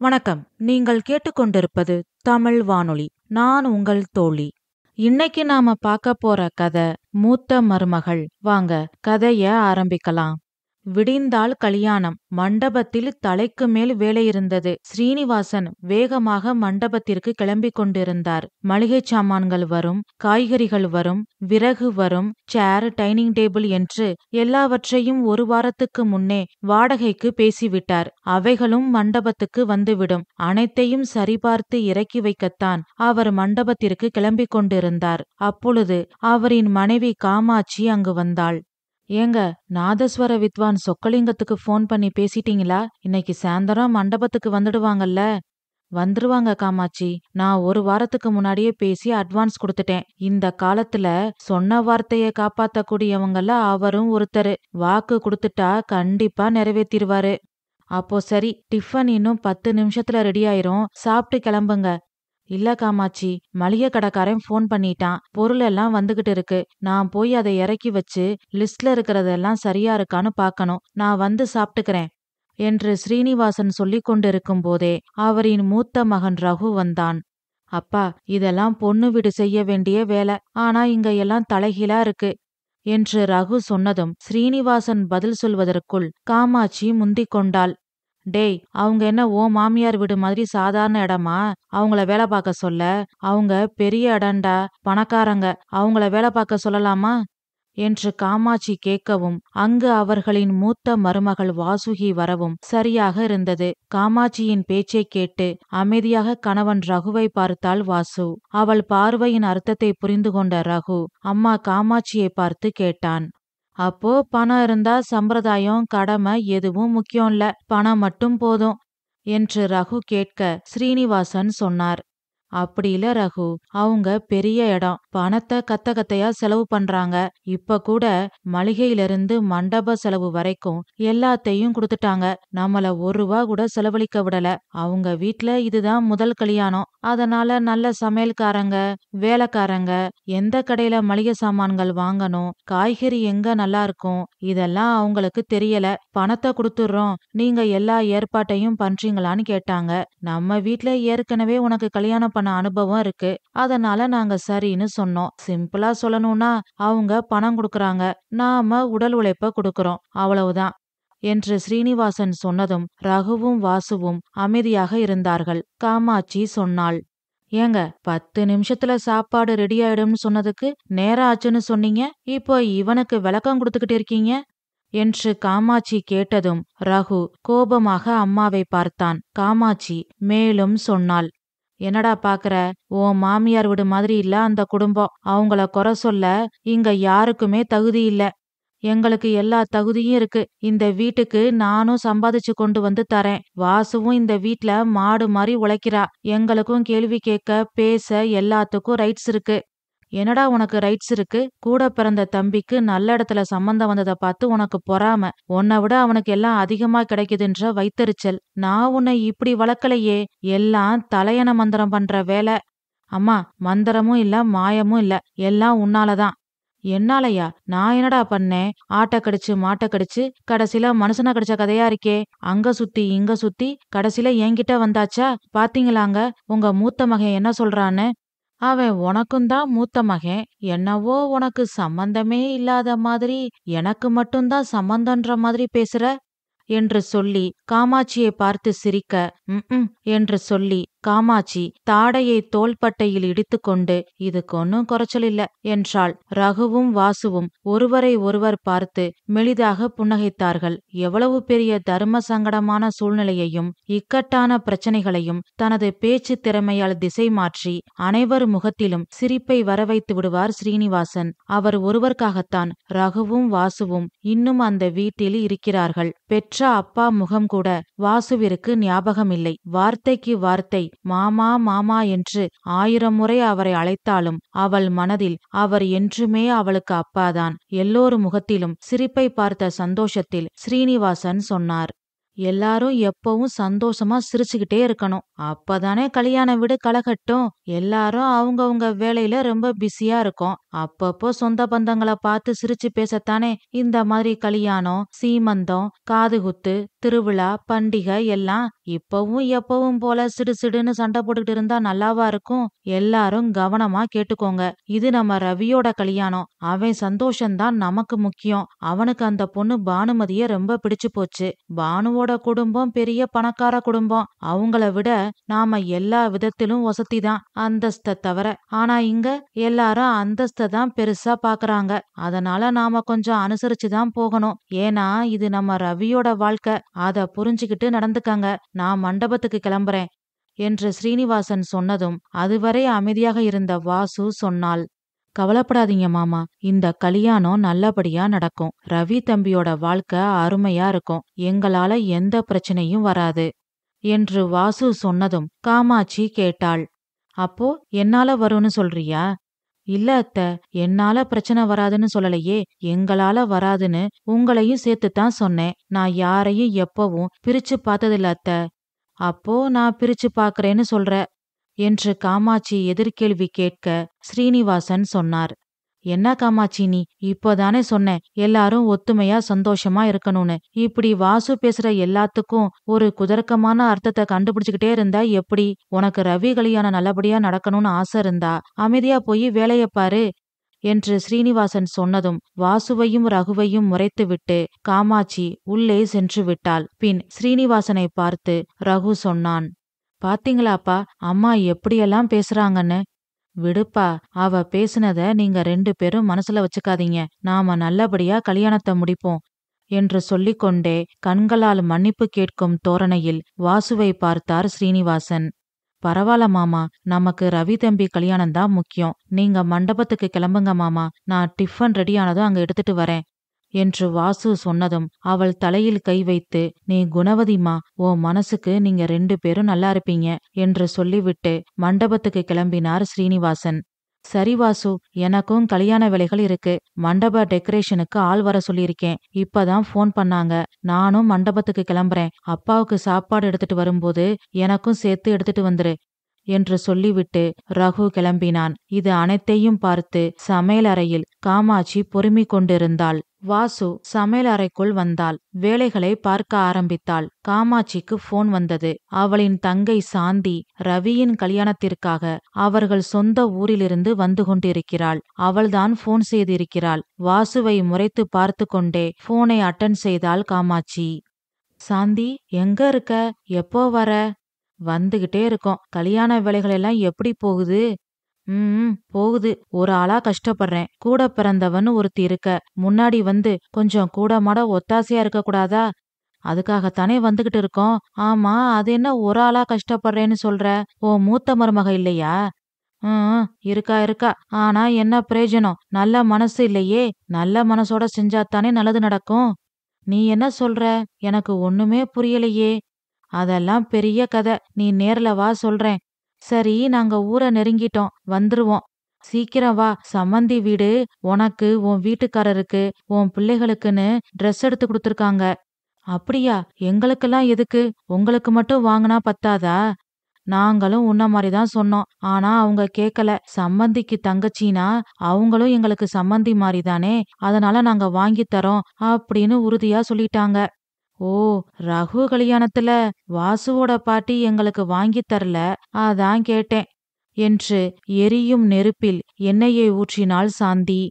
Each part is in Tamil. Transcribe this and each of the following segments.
வணக்கம். நீங்கள் கேட்டுக்கொண்டிருப்பது தமிழ் வானொலி. நான் உங்கள் தோழி. இன்னைக்கு நாம பார்க்க போற கதை மூத்த மருமகள். வாங்க கதைய ஆரம்பிக்கலாம். விடிந்தால் கல்யாணம். மண்டபத்தில் தலைக்கு மேல் வேலை இருந்தது. ஸ்ரீனிவாசன் வேகமாக மண்டபத்திற்கு கிளம்பிக் கொண்டிருந்தார். மளிகை சாமான்கள் வரும், காய்கறிகள் வரும், விறகு வரும், சேர், டைனிங் டேபிள் என்று எல்லாவற்றையும் ஒரு வாரத்துக்கு முன்னே வாடகைக்கு பேசிவிட்டார். அவைகளும் மண்டபத்துக்கு வந்துவிடும். அனைத்தையும் சரிபார்த்து இறக்கி வைக்கத்தான் அவர் மண்டபத்திற்கு கிளம்பிக் கொண்டிருந்தார். அப்பொழுது அவரின் மனைவி காமாட்சி அங்கு வந்தாள். ஏங்க, நாதஸ்வர வித்வான் சொக்கலிங்கத்துக்கு ஃபோன் பண்ணி பேசிட்டீங்களா? இன்னைக்கு சாயந்தரம் மண்டபத்துக்கு வந்துடுவாங்கல்ல? வந்துருவாங்க காமாட்சி. நான் ஒரு வாரத்துக்கு முன்னாடியே பேசி அட்வான்ஸ் கொடுத்துட்டேன். இந்த காலத்துல சொன்ன வார்த்தைய காப்பாத்தக்கூடியவங்கல அவரும் ஒருத்தரு. வாக்கு கொடுத்துட்டா கண்டிப்பா நிறைவேத்திருவாரு. அப்போ சரி, டிஃபன் இன்னும் 10 நிமிஷத்துல ரெடி ஆயிரும். சாப்பிட்டு கிளம்புங்க. இல்ல காமாட்சி, மளிகை கடைக்காரன் ஃபோன் பண்ணிட்டான். பொருள் எல்லாம் வந்துகிட்டு இருக்கு. நான் போய் அதை இறக்கி வச்சு லிஸ்ட்ல இருக்கிறதெல்லாம் சரியா இருக்கான்னு பார்க்கணும். நான் வந்து சாப்பிட்டுக்கிறேன் என்று ஸ்ரீனிவாசன் சொல்லிக் கொண்டிருக்கும் போதே அவரின் மூத்த மகன் ரகு வந்தான். அப்பா, இதெல்லாம் பொண்ணு வீடு செய்ய வேண்டிய வேலை. ஆனா இங்க எல்லாம் தலைகீழா இருக்கு என்று ரகு சொன்னதும் ஸ்ரீனிவாசன் பதில் சொல்வதற்குள் காமாட்சி முந்திக் கொண்டாள். டேய், அவங்க என்ன ஓ மாமியார் வீடு மாதிரி சாதாரண இடமா? அவங்கள வேலை பார்க்க சொல்ல? அவங்க பெரிய இடம்டா, பணக்காரங்க. அவங்கள வேலை பார்க்க சொல்லலாமா என்று காமாட்சி கேட்கவும் அங்கு அவர்களின் மூத்த மருமகள் வாசுகி வரவும் சரியாக இருந்தது. காமாட்சியின் பேச்சை கேட்டு அமைதியாக கணவன் ரகுவை பார்த்தாள் வாசு. அவள் பார்வையின் அர்த்தத்தை புரிந்து கொண்ட ரகு அம்மா காமாட்சியை பார்த்து கேட்டான். அப்போ பணம் இருந்தா சம்பிரதாயம், கடமை எதுவும் முக்கியம் இல்ல, பணம் மட்டும் போதும் என்று ரகு கேட்க ஸ்ரீனிவாசன் சொன்னார். அப்படி இல்ல ரகு, அவங்க பெரிய இடம், பணத்தை கத்த கத்தையா செலவு பண்றாங்க. இப்ப கூட மளிகையிலிருந்து மண்டப செலவு வரைக்கும் எல்லாத்தையும் கொடுத்துட்டாங்க. நம்மள ₹1 கூட செலவழிக்க விடல. அவங்க வீட்ல இதுதான் முதல் கல்யாணம். அதனால நல்ல சமையல்காரங்க, வேலைக்காரங்க, எந்த கடையில மளிகை சாமான்கள் வாங்கணும், காய்கறி எங்க நல்லா இருக்கும், இதெல்லாம் அவங்களுக்கு தெரியல. பணத்தை கொடுத்துடுறோம், நீங்க எல்லா ஏற்பாட்டையும் பண்றீங்களான்னு கேட்டாங்க. நம்ம வீட்ல ஏற்கனவே உனக்கு கல்யாணம் பண்ண அனுபவம் இருக்கு. அதனால நாங்க சரின்னு சொன்னோம். சிம்பிளா சொல்லணும்னா அவங்க பணம் கொடுக்கறாங்க, நாம உடல் உழைப்ப கொடுக்கறோம், அவ்வளவுதான் என்று ஸ்ரீனிவாசன் சொன்னதும் ரகுவும் வாசுவும் அமைதியாக இருந்தார்கள். காமாட்சி சொன்னாள். ஏங்க, 10 நிமிஷத்துல சாப்பாடு ரெடி ஆயிடும்னு சொன்னதுக்கு நேரம் ஆச்சுன்னு சொன்னீங்க. இப்போ இவனுக்கு விளக்கம் கொடுத்துக்கிட்டு இருக்கீங்க என்று காமாட்சி கேட்டதும் ரகு கோபமாக அம்மாவை பார்த்தான். காமாட்சி மேலும் சொன்னாள். என்னடா பாக்குற? உன் மாமியார் வீடு மாதிரி இல்ல அந்த குடும்பம். அவங்கள குறை சொல்ல இங்க யாருக்குமே தகுதி இல்ல. எங்களுக்கு எல்லா தகுதியும் இருக்கு. இந்த வீட்டுக்கு நானும் சம்பாதிச்சு கொண்டு வந்து தரேன். வாசுவும் இந்த வீட்ல மாடு மாதிரி உழைக்கிறா. எங்களுக்கும் கேள்வி கேட்க, பேச எல்லாத்துக்கும் ரைட்ஸ் இருக்கு. என்னடா உனக்கு ரைட்ஸ் இருக்கு? கூட பிறந்த தம்பிக்கு நல்ல இடத்துல சம்பந்தம் வந்ததை பார்த்து உனக்கு பொறாம. உன்னை விட அவனுக்கு எல்லாம் அதிகமா கிடைக்குதுன்ற வைத்தறிச்சல். நான் உன்னை இப்படி வளர்க்கலையே. எல்லாம் தலையண மந்திரம் பண்ற வேலை. அம்மா, மந்திரமும் இல்ல, மாயமும் இல்ல, எல்லாம் உன்னாலதான். என்னாலயா? நான் என்னடா பண்ணேன்? ஆட்டை கடிச்சு மாட்டை கடிச்சு கடைசியில மனுஷனை கடிச்ச கதையா இருக்கே. அங்க சுத்தி இங்க சுத்தி கடைசியில என்கிட்ட வந்தாச்சா? பாத்தீங்களாங்க உங்க மூத்த மகன் என்ன சொல்றான்னு? அவன் உனக்கும்தான் மூத்த மகன். என்னவோ உனக்கு சம்பந்தமே இல்லாத மாதிரி, எனக்கு மட்டும்தான் சம்பந்தன்ற மாதிரி பேசுற என்று சொல்லி காமாட்சியை பார்த்து சிரிக்க, என்று சொல்லி காமாட்சி தாடையை தோள்பட்டையில் இடித்துக்கொண்டு, இதுக்கு ஒன்னும் குறைச்சல் இல்ல என்றாள். ரகுவும் வாசுவும் ஒருவரை ஒருவர் பார்த்து மெலிதாக புன்னகைத்தார்கள். எவ்வளவு பெரிய தர்ம சங்கடமான சூழ்நிலையையும் இக்கட்டான பிரச்சனைகளையும் தனது பேச்சு திறமையால் திசை மாற்றி அனைவர் முகத்திலும் சிரிப்பை வரவைத்து விடுவார் ஸ்ரீனிவாசன். அவர் ஒருவருக்காகத்தான் ரகுவும் வாசுவும் இன்னும் அந்த வீட்டில் இருக்கிறார்கள். பெற்ற அப்பா முகம் கூட வாசுவிற்கு ஞாபகமில்லை. வார்த்தைக்கு வார்த்தை மாமா மாமா என்று 1000 முறை அவரை அழைத்தாலும் அவள் மனதில் அவர் என்றுமே அவளுக்கு அப்பாதான். எல்லோரு முகத்திலும் சிரிப்பை பார்த்த சந்தோஷத்தில் ஸ்ரீனிவாசன் சொன்னார். எல்லாரும் எப்பவும் சந்தோஷமா சிரிச்சுக்கிட்டே இருக்கணும். அப்பதானே கல்யாண வீடு களைகட்டும். எல்லாரும் அவங்கவுங்க வேலையில ரொம்ப பிஸியா இருக்கும். அப்பப்போ சொந்த பந்தங்களை பார்த்து சிரிச்சு பேசத்தானே இந்த மாதிரி கல்யாணம், சீமந்தம், காதுகுத்து, திருவிழா பண்டிகை எல்லாம் இப்பவும் எப்பவும் போல சிடுசிடுன்னு சண்டை போட்டுக்கிட்டு இருந்தா நல்லாவா இருக்கும்? எல்லாரும் கவனமா கேட்டுக்கோங்க. இது நம்ம ரவியோட கல்யாணம். அவன் சந்தோஷம்தான் நமக்கு முக்கியம். அவனுக்கு அந்த பொண்ணு பானுமதிய ரொம்ப பிடிச்சு போச்சு. பானுவோட குடும்பம் பெரிய பணக்கார குடும்பம். அவங்கள விட நாம எல்லா விதத்திலும் வசதிதான், அந்தஸ்த தவிர. ஆனா இங்க எல்லாரும் அந்தஸ்த தான் பெருசா பாக்குறாங்க. அதனால நாம கொஞ்சம் அனுசரிச்சுதான் போகணும். ஏன்னா இது நம்ம ரவியோட வாழ்க்கை. அத புரிஞ்சுக்கிட்டு நடந்துக்கங்க. நான் மண்டபத்துக்கு கிளம்புறேன் என்று ஸ்ரீனிவாசன் சொன்னதும் அதுவரை அமைதியாக இருந்த வாசு சொன்னாள். கவலைப்படாதீங்க மாமா, இந்த கல்யாணம் நல்லபடியா நடக்கும். ரவி தம்பியோட வாழ்க்கை அருமையா இருக்கும். எங்களால எந்த பிரச்சனையும் வராது என்று வாசு சொன்னதும் காமாட்சி கேட்டாள். அப்போ என்னால வரும்னு சொல்றியா? இல்ல அத்த, என்னால பிரச்சனை வராதுன்னு சொல்லலையே, எங்களால வராதுன்னு உங்களையும் சேர்த்துத்தான் சொன்னேன். நான் யாரையும் எப்பவும் பிரிச்சு பார்த்ததில்ல அத்த. அப்போ நான் பிரிச்சு பாக்குறேன்னு சொல்ற என்று காமாட்சி எதிர்கேள்வி கேட்க ஸ்ரீனிவாசன் சொன்னார். என்ன காமாட்சி, நீ இப்போதானே சொன்னேன் எல்லாரும் ஒத்துமையா சந்தோஷமா இருக்கணும்னு. இப்படி வாசு பேசுற எல்லாத்துக்கும் ஒரு குதர்க்கமான அர்த்தத்தை கண்டுபிடிச்சுக்கிட்டே இருந்தா எப்படி? உனக்கு ரவி கல்யாணம் நல்லபடியா நடக்கணும்னு ஆசை இருந்தா அமைதியா போய் வேலைய பாரு என்று ஸ்ரீனிவாசன் சொன்னதும் வாசுவையும் ரகுவையும் முறைத்துவிட்டு காமாட்சி உள்ளே சென்று விட்டாள். பின் ஸ்ரீனிவாசனை பார்த்து ரகு சொன்னான். பாத்தீங்களாப்பா அம்மா எப்படியெல்லாம் பேசுறாங்கன்னு? விடுப்பா, அவ பேசுனத நீங்க 2 பேரும் மனசுல வச்சுக்காதீங்க. நாம நல்லபடியா கல்யாணத்தை முடிப்போம் என்று சொல்லிக்கொண்டே கண்களால் மன்னிப்பு கேட்கும் தோரணையில் வாசுவை பார்த்தார் ஸ்ரீனிவாசன். பரவாயில்ல மாமா, நமக்கு ரவி தம்பி கல்யாணம்தான் முக்கியம். நீங்க மண்டபத்துக்கு கிளம்புங்க மாமா, நான் டிஃபன் ரெடியானதும் அங்க எடுத்துட்டு வரேன் என்று வாசு சொன்னதும் அவள் தலையில் கை வைத்து, நீ குணவதிமா, ஓ மனசுக்கு நீங்க 2 பேரும் நல்லா இருப்பீங்க என்று சொல்லிவிட்டு மண்டபத்துக்கு கிளம்பினார் ஸ்ரீனிவாசன். சரி வாசு, எனக்கும் கல்யாண வேலைகள் இருக்கு. மண்டப டெக்கரேஷனுக்கு ஆள் வர சொல்லியிருக்கேன். இப்பதான் போன் பண்ணாங்க. நானும் மண்டபத்துக்கு கிளம்புறேன். அப்பாவுக்கு சாப்பாடு எடுத்துட்டு வரும்போது எனக்கும் சேர்த்து எடுத்துட்டு வந்துரு என்று சொல்லிவிட்டு ரகு கிளம்பினான். இது அனைத்தையும் பார்த்து சமையலறையில் காமாட்சி பொறுமிக் கொண்டிருந்தாள். வாசு சமையலறைக்குள் வந்தாள். வேலைகளை பார்க்க ஆரம்பித்தாள். காமாட்சிக்கு போன் வந்தது. அவளின் தங்கை சாந்தி ரவியின் கல்யாணத்திற்காக அவர்கள் சொந்த ஊரிலிருந்து வந்து கொண்டிருக்கிறாள். அவள்தான் போன் செய்திருக்கிறாள். வாசுவை முறைத்து பார்த்து கொண்டே போனை அட்டன் செய்தாள் காமாட்சி. சாந்தி, எங்க இருக்க? எப்போ வர? வந்துகிட்டே இருக்கோம். கல்யாண வேலைகள் எல்லாம் எப்படி போகுது? போகுது. ஒரு ஆளா கஷ்டப்படுறேன். கூட பிறந்தவன்னு ஒருத்தி இருக்க. முன்னாடி வந்து கொஞ்சம் கூட மாட ஒத்தாசையா இருக்க கூடாதா? அதுக்காகத்தானே வந்துகிட்டு இருக்கோம். ஆமா, அது என்ன ஒரு ஆளா கஷ்டப்படுறேன்னு சொல்ற? ஓ மூத்த மருமக இல்லையா? இருக்கா இருக்கா. ஆனா என்ன பிரயோஜனம்? நல்ல மனசு இல்லையே. நல்ல மனசோட செஞ்சாத்தானே நல்லது நடக்கும். நீ என்ன சொல்ற? எனக்கு ஒண்ணுமே புரியலையே. அதெல்லாம் பெரிய கதை. நீ நேர்ல வா, சொல்றேன். சரி, நாங்க ஊரை நெருங்கிட்டோம், வந்துருவோம். சீக்கிரம் வா. சம்மந்தி வீடு உனக்கு, உன் வீட்டுக்காரருக்கு, உன் பிள்ளைகளுக்குன்னு ட்ரெஸ் எடுத்து கொடுத்துருக்காங்க. அப்படியா? எங்களுக்கெல்லாம் எதுக்கு? உங்களுக்கு மட்டும் வாங்கினா பத்தாதா? நாங்களும் உன்ன மாதிரிதான் சொன்னோம். ஆனா அவங்க கேக்கல. சம்மந்திக்கு தங்கச்சினா அவங்களும் எங்களுக்கு சம்மந்தி மாதிரிதானே, அதனால நாங்க வாங்கி தரோம் அப்படின்னு உறுதியா சொல்லிட்டாங்க. ஓ, ரகு கல்யாணத்துல வாசுவோட பாட்டி எங்களுக்கு வாங்கி தரல, அதான் கேட்டேன் என்று எரியும் நெருப்பில் எண்ணெயை ஊற்றினாள் சாந்தி.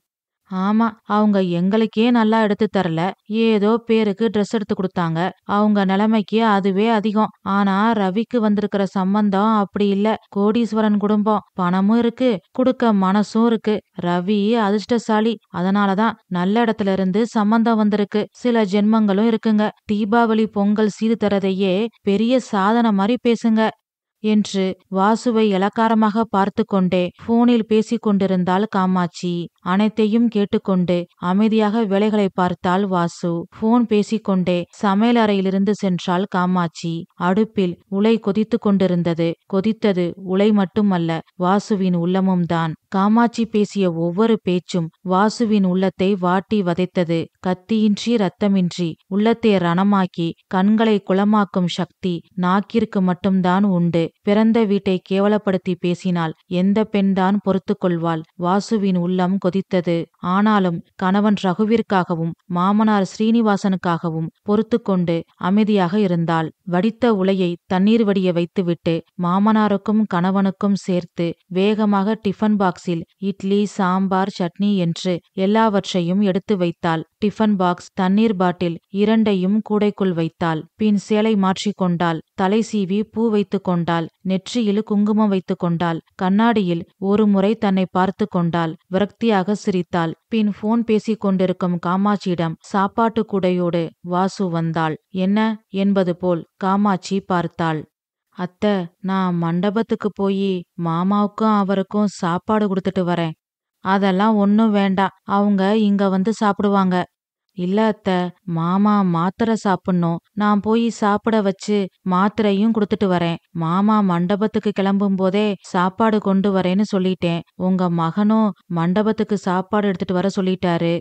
ஆமா, அவங்க எங்களுக்கே நல்லா எடுத்து தரல. ஏதோ பேருக்கு ட்ரெஸ் எடுத்து கொடுத்தாங்க. அவங்க நிலைமைக்கு அதுவே அதிகம். ஆனா ரவிக்கு வந்திருக்கிற சம்பந்தம் அப்படி இல்ல. கோடீஸ்வரன் குடும்பம். பணமும் இருக்கு, கொடுக்க மனசும் இருக்கு. ரவி அதிர்ஷ்டசாலி. அதனாலதான் நல்ல இடத்துல இருந்து சம்பந்தம் வந்திருக்கு. சில ஜென்மங்களும் இருக்குங்க. தீபாவளி பொங்கல் சீது தரதையே பெரிய சாதனை மாதிரி பேசுங்க என்று வாசுவை இளக்காரமாக பார்த்து கொண்டே போனில் பேசிக் கொண்டிருந்தாள் காமாட்சி. அனைத்தையும் கேட்டுக்கொண்டு அமைதியாக வேலைகளை பார்த்தாள் வாசு. போன் பேசிக்கொண்டே சமையல் அறையிலிருந்து சென்றாள் காமாட்சி. அடுப்பில் உலை கொதித்து கொண்டிருந்தது. கொதித்தது உலை மட்டுமல்ல, வாசுவின் உள்ளமும் தான். காமாட்சி பேசிய ஒவ்வொரு பேச்சும் வாசுவின் உள்ளத்தை வாட்டி வதைத்தது. கத்தியின்றி ரத்தமின்றி உள்ளத்தை ரணமாக்கி கண்களை குளமாக்கும் சக்தி நாக்கிற்கு மட்டும்தான் உண்டு. பிறந்த வீட்டை கேவலப்படுத்தி பேசினால் எந்த பெண்தான் பொறுத்து கொள்வாள்? வாசுவின் உள்ளம் கொதித்தது. ஆனாலும் கணவன் ரகுவிற்காகவும் மாமனார் ஸ்ரீனிவாசனுக்காகவும் பொறுத்து கொண்டு அமைதியாக இருந்தாள். வடித்த உலையை தண்ணீர் வடிய வைத்துவிட்டு மாமனாருக்கும் கணவனுக்கும் சேர்த்து வேகமாக டிஃபன் பாக்ஸில் இட்லி, சாம்பார், சட்னி என்று எல்லாவற்றையும் எடுத்து வைத்தாள். டிஃபன் பாக்ஸ், தண்ணீர் பாட்டில் இரண்டையும் கூடைக்குள் வைத்தாள். பின் சேலை மாற்றிக்கொண்டாள். தலை சீவி பூ வைத்து கொண்டாள். நெற்றியில் குங்குமம் வைத்து கொண்டாள். கண்ணாடியில் ஒரு முறை தன்னை பார்த்து கொண்டாள். விரக்தியாக சிரித்தாள். பின் போன் பேசிக் கொண்டிருக்கும் காமாட்சியிடம் சாப்பாட்டு கூடையோடு வாசு வந்தாள். என்ன என்பது போல் காமாட்சி பார்த்தாள். அத்தை, நான் மண்டபத்துக்கு போய் மாமாவுக்கும் அவருக்கும் சாப்பாடு கொடுத்துட்டு வரேன். அதெல்லாம் ஒன்னும் வேண்டாம், அவங்க இங்க வந்து சாப்பிடுவாங்க. இல்ல அத்தை, மாமா மாத்திரை சாப்பிடணும். நான் போய் சாப்பிட வச்சு மாத்திரையும் கொடுத்துட்டு வரேன். மாமா மண்டபத்துக்கு கிளம்பும் போதே சாப்பாடு கொண்டு வரேன்னு சொல்லிட்டேன். உங்க மகனும் மண்டபத்துக்கு சாப்பாடு எடுத்துட்டு வர சொல்லிட்டாரு.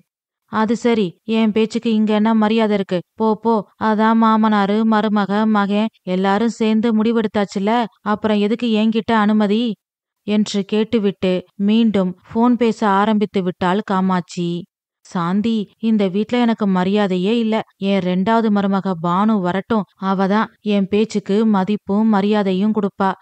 அது சரி, என் பேச்சுக்கு இங்க என்ன மரியாதை இருக்கு? போ போ. அதான் மாமனாரு, மருமக, மகன் எல்லாரும் சேர்ந்து முடிவெடுத்தாச்சுல, அப்புறம் எதுக்கு என்கிட்ட அனுமதி என்று கேட்டுவிட்டு மீண்டும் போன் பேச ஆரம்பித்து விட்டாள் காமாட்சி. சாந்தி, இந்த வீட்ல எனக்கு மரியாதையே இல்ல. என் 2வது மருமக பானு வரட்டும், அவதான் என் பேச்சுக்கு மதிப்பும் மரியாதையும் கொடுப்பா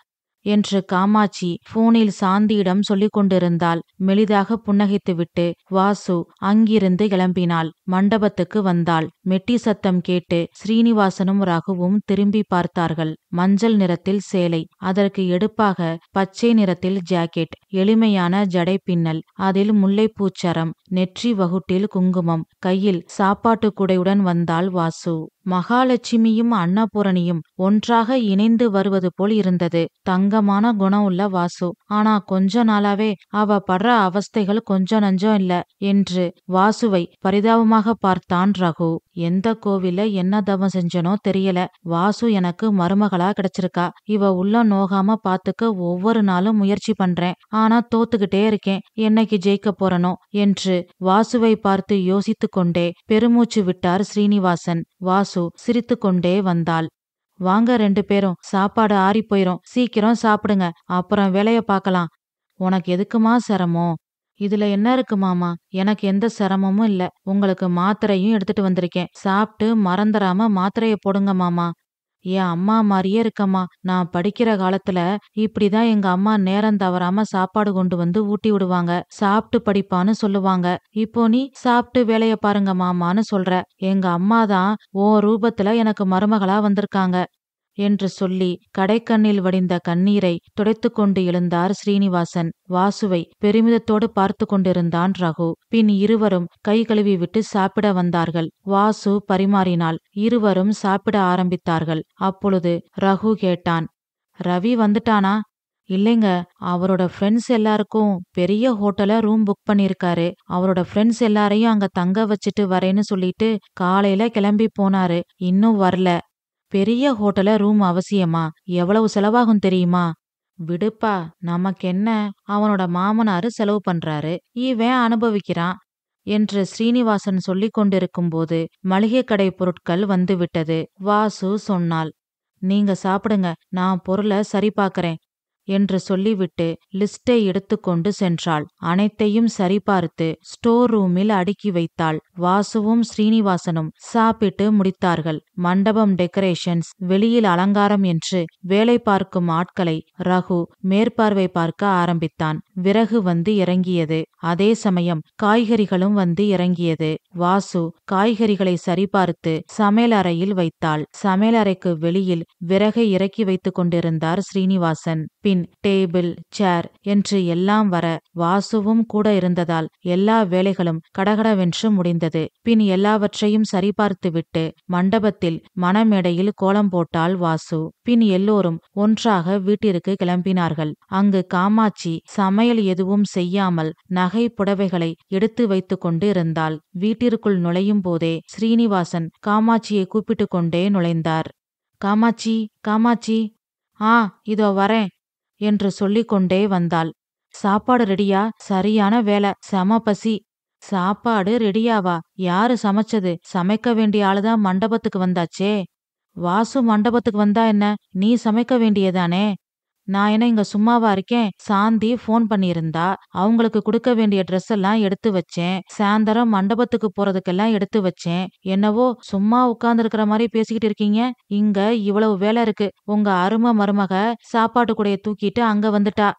என்று காமாட்சி போனில் சாந்தியிடம் சொல்லிக் கொண்டிருந்தாள். மெலிதாக புன்னகைத்துவிட்டு வாசு அங்கிருந்து கிளம்பினாள். மண்டபத்துக்கு வந்தாள். மெட்டி சத்தம் கேட்டு ஸ்ரீனிவாசனும் ரகுவும் திரும்பி பார்த்தார்கள். மஞ்சள் நிறத்தில் சேலை, அதற்கு எடுப்பாக பச்சை நிறத்தில் ஜாக்கெட், எளிமையான ஜடை பின்னல், அதில் முல்லைப்பூச்சரம், நெற்றி வகுட்டில் குங்குமம், கையில் சாப்பாட்டு கூடையுடன் வந்தாள் வாசு. மகாலட்சுமியும் அன்னபூரணியும் ஒன்றாக இணைந்து வருவது போல் இருந்தது. தங்கமான குணம் உள்ள வாசு. ஆனா கொஞ்ச நாளாவே அவ படுற அவஸ்தைகள் கொஞ்சம் நஞ்சம் இல்ல என்று வாசுவை பரிதாபமாக பார்த்தான் ரகு. எந்த கோவில்ல என்ன தவம் செஞ்சனோ தெரியல, வாசு எனக்கு மருமகளா கிடைச்சிருக்கா. இவ உள்ள நோகாம பாத்துக்க ஒவ்வொரு நாளும் முயற்சி பண்றேன். ஆனா தோத்துக்கிட்டே இருக்கேன். என்னைக்கு ஜெயிக்க போறனோ என்று வாசுவை பார்த்து யோசித்து கொண்டே பெருமூச்சு விட்டார் ஸ்ரீனிவாசன். வாசு சிரித்து கொண்டே வந்தாள். வாங்க 2 பேரும், சாப்பாடு ஆறி போயிரும், சீக்கிரம் சாப்பிடுங்க, அப்புறம் வேலைய பார்க்கலாம். உனக்கு எதுக்குமா சிரமம்? இதுல என்ன இருக்கு மாமா? எனக்கு எந்த சிரமமும் இல்ல. உங்களுக்கு மாத்திரையும் எடுத்துட்டு வந்திருக்கேன். சாப்பிட்டு மறந்துடாம மாத்திரைய போடுங்க மாமா. என் அம்மா மாதிரியே இருக்கம்மா. நான் படிக்கிற காலத்துல இப்படிதான் எங்க அம்மா நேரம் தவறாம சாப்பாடு கொண்டு வந்து ஊட்டி விடுவாங்க. சாப்பிட்டு படிப்பான்னு சொல்லுவாங்க. இப்போ நீ சாப்பிட்டு வேலைய பாருங்க மாமான்னு சொல்ற. எங்க அம்மாதான் ஓ ரூபத்துல எனக்கு மருமகளா வந்திருக்காங்க என்று சொல்லி கடைக்கண்ணில் வடிந்த கண்ணீரை துடைத்து கொண்டு எழுந்தார் ஸ்ரீனிவாசன். வாசுவை பெருமிதத்தோடு பார்த்து கொண்டிருந்தான் ரகு. பின் இருவரும் கை கழுவி விட்டு சாப்பிட வந்தார்கள். வாசு பரிமாறினாள். இருவரும் சாப்பிட ஆரம்பித்தார்கள். அப்பொழுது ரகு கேட்டான், ரவி வந்துட்டானா? இல்லைங்க, அவரோட ஃப்ரெண்ட்ஸ் எல்லாருக்கும் பெரிய ஹோட்டல்ல ரூம் புக் பண்ணிருக்காரு. அவரோட ஃப்ரெண்ட்ஸ் எல்லாரையும் அங்க தங்க வச்சிட்டு வரேன்னு சொல்லிட்டு காலையில கிளம்பி போனாரு. இன்னும் வரல. பெரிய ஹோட்டல்ல ரூம் அவசியமா? எவ்வளவு செலவாகும் தெரியுமா? விடுப்பா, நமக்கென்ன, அவனோட மாமனாரு செலவு பண்றாரு, இவன் அனுபவிக்கிறான் என்று ஸ்ரீனிவாசன் சொல்லிக் கொண்டிருக்கும் போது மளிகை கடை பொருட்கள் வந்துவிட்டது. வாசு சொன்னாள், நீங்க சாப்பிடுங்க, நான் பொருளை சரி பார்க்கறேன் என்று சொல்லிவிட்டு லிஸ்டை எடுத்துக்கொண்டு சென்றாள். அனைத்தையும் சரிபார்த்து ஸ்டோர் ரூமில் அடுக்கி வைத்தாள். வாசுவும் ஸ்ரீனிவாசனும் சாப்பிட்டு முடித்தார்கள். மண்டபம் டெக்கரேஷன்ஸ், வெளியில் அலங்காரம் என்று வேலை பார்க்கும் ஆட்களை ரகு மேற்பார்வை பார்க்க ஆரம்பித்தான். விறகு வந்து இறங்கியது. அதே சமயம் காய்கறிகளும் வந்து இறங்கியது. வாசு காய்கறிகளை சரிபார்த்து சமையலறையில் வைத்தாள். சமையலறைக்கு வெளியில் விறகை இறக்கி வைத்துக் கொண்டிருந்தார் ஸ்ரீனிவாசன். பின் டேபிள், சேர் என்று எல்லாம் வர வாசுவும் கூட இருந்ததால் எல்லா வேலைகளும் கடகடவென்று முடிந்தது. பின் எல்லாவற்றையும் சரிபார்த்துவிட்டு மண்டபத்தில் மணமேடையில் கோலம் போட்டாள் வாசு. பின் எல்லோரும் ஒன்றாக வீட்டிற்கு கிளம்பினார்கள். அங்கு காமாட்சி சமையல் எதுவும் செய்யாமல் நகை புடவைகளை எடுத்து வைத்து கொண்டு இருந்தாள். வீட்டிற்குள் நுழையும் போதே ஸ்ரீனிவாசன் காமாட்சியை கூப்பிட்டு கொண்டே நுழைந்தார். காமாட்சி, காமாட்சி. இதோ வரேன் என்று சொல்லிக்கொண்டே வந்தாள். சாப்பாடு ரெடியா? சரியான வேலை, செம பசி. சாப்பாடு ரெடியாவா? யாரு சமைச்சது? சமைக்க வேண்டிய ஆளுதான் மண்டபத்துக்கு வந்தாச்சே. வாசு மண்டபத்துக்கு வந்தா என்ன? நீ சமைக்க வேண்டியதானே? நான் என்ன இங்க சும்மாவா இருக்கேன்? சாந்தி ஃபோன் பண்ணியிருந்தா. அவங்களுக்கு கொடுக்க வேண்டிய ட்ரெஸ் எல்லாம் எடுத்து வச்சேன். சாயந்தரம் மண்டபத்துக்கு போறதுக்கெல்லாம் எடுத்து வச்சேன். என்னவோ சும்மா உட்கார்ந்துருக்கிற மாதிரி பேசிக்கிட்டு இருக்கீங்க. இங்க இவ்வளவு வேலை இருக்கு. உங்க அருமை மருமக சாப்பாட்டு கூடைய தூக்கிட்டு அங்க வந்துட்டா.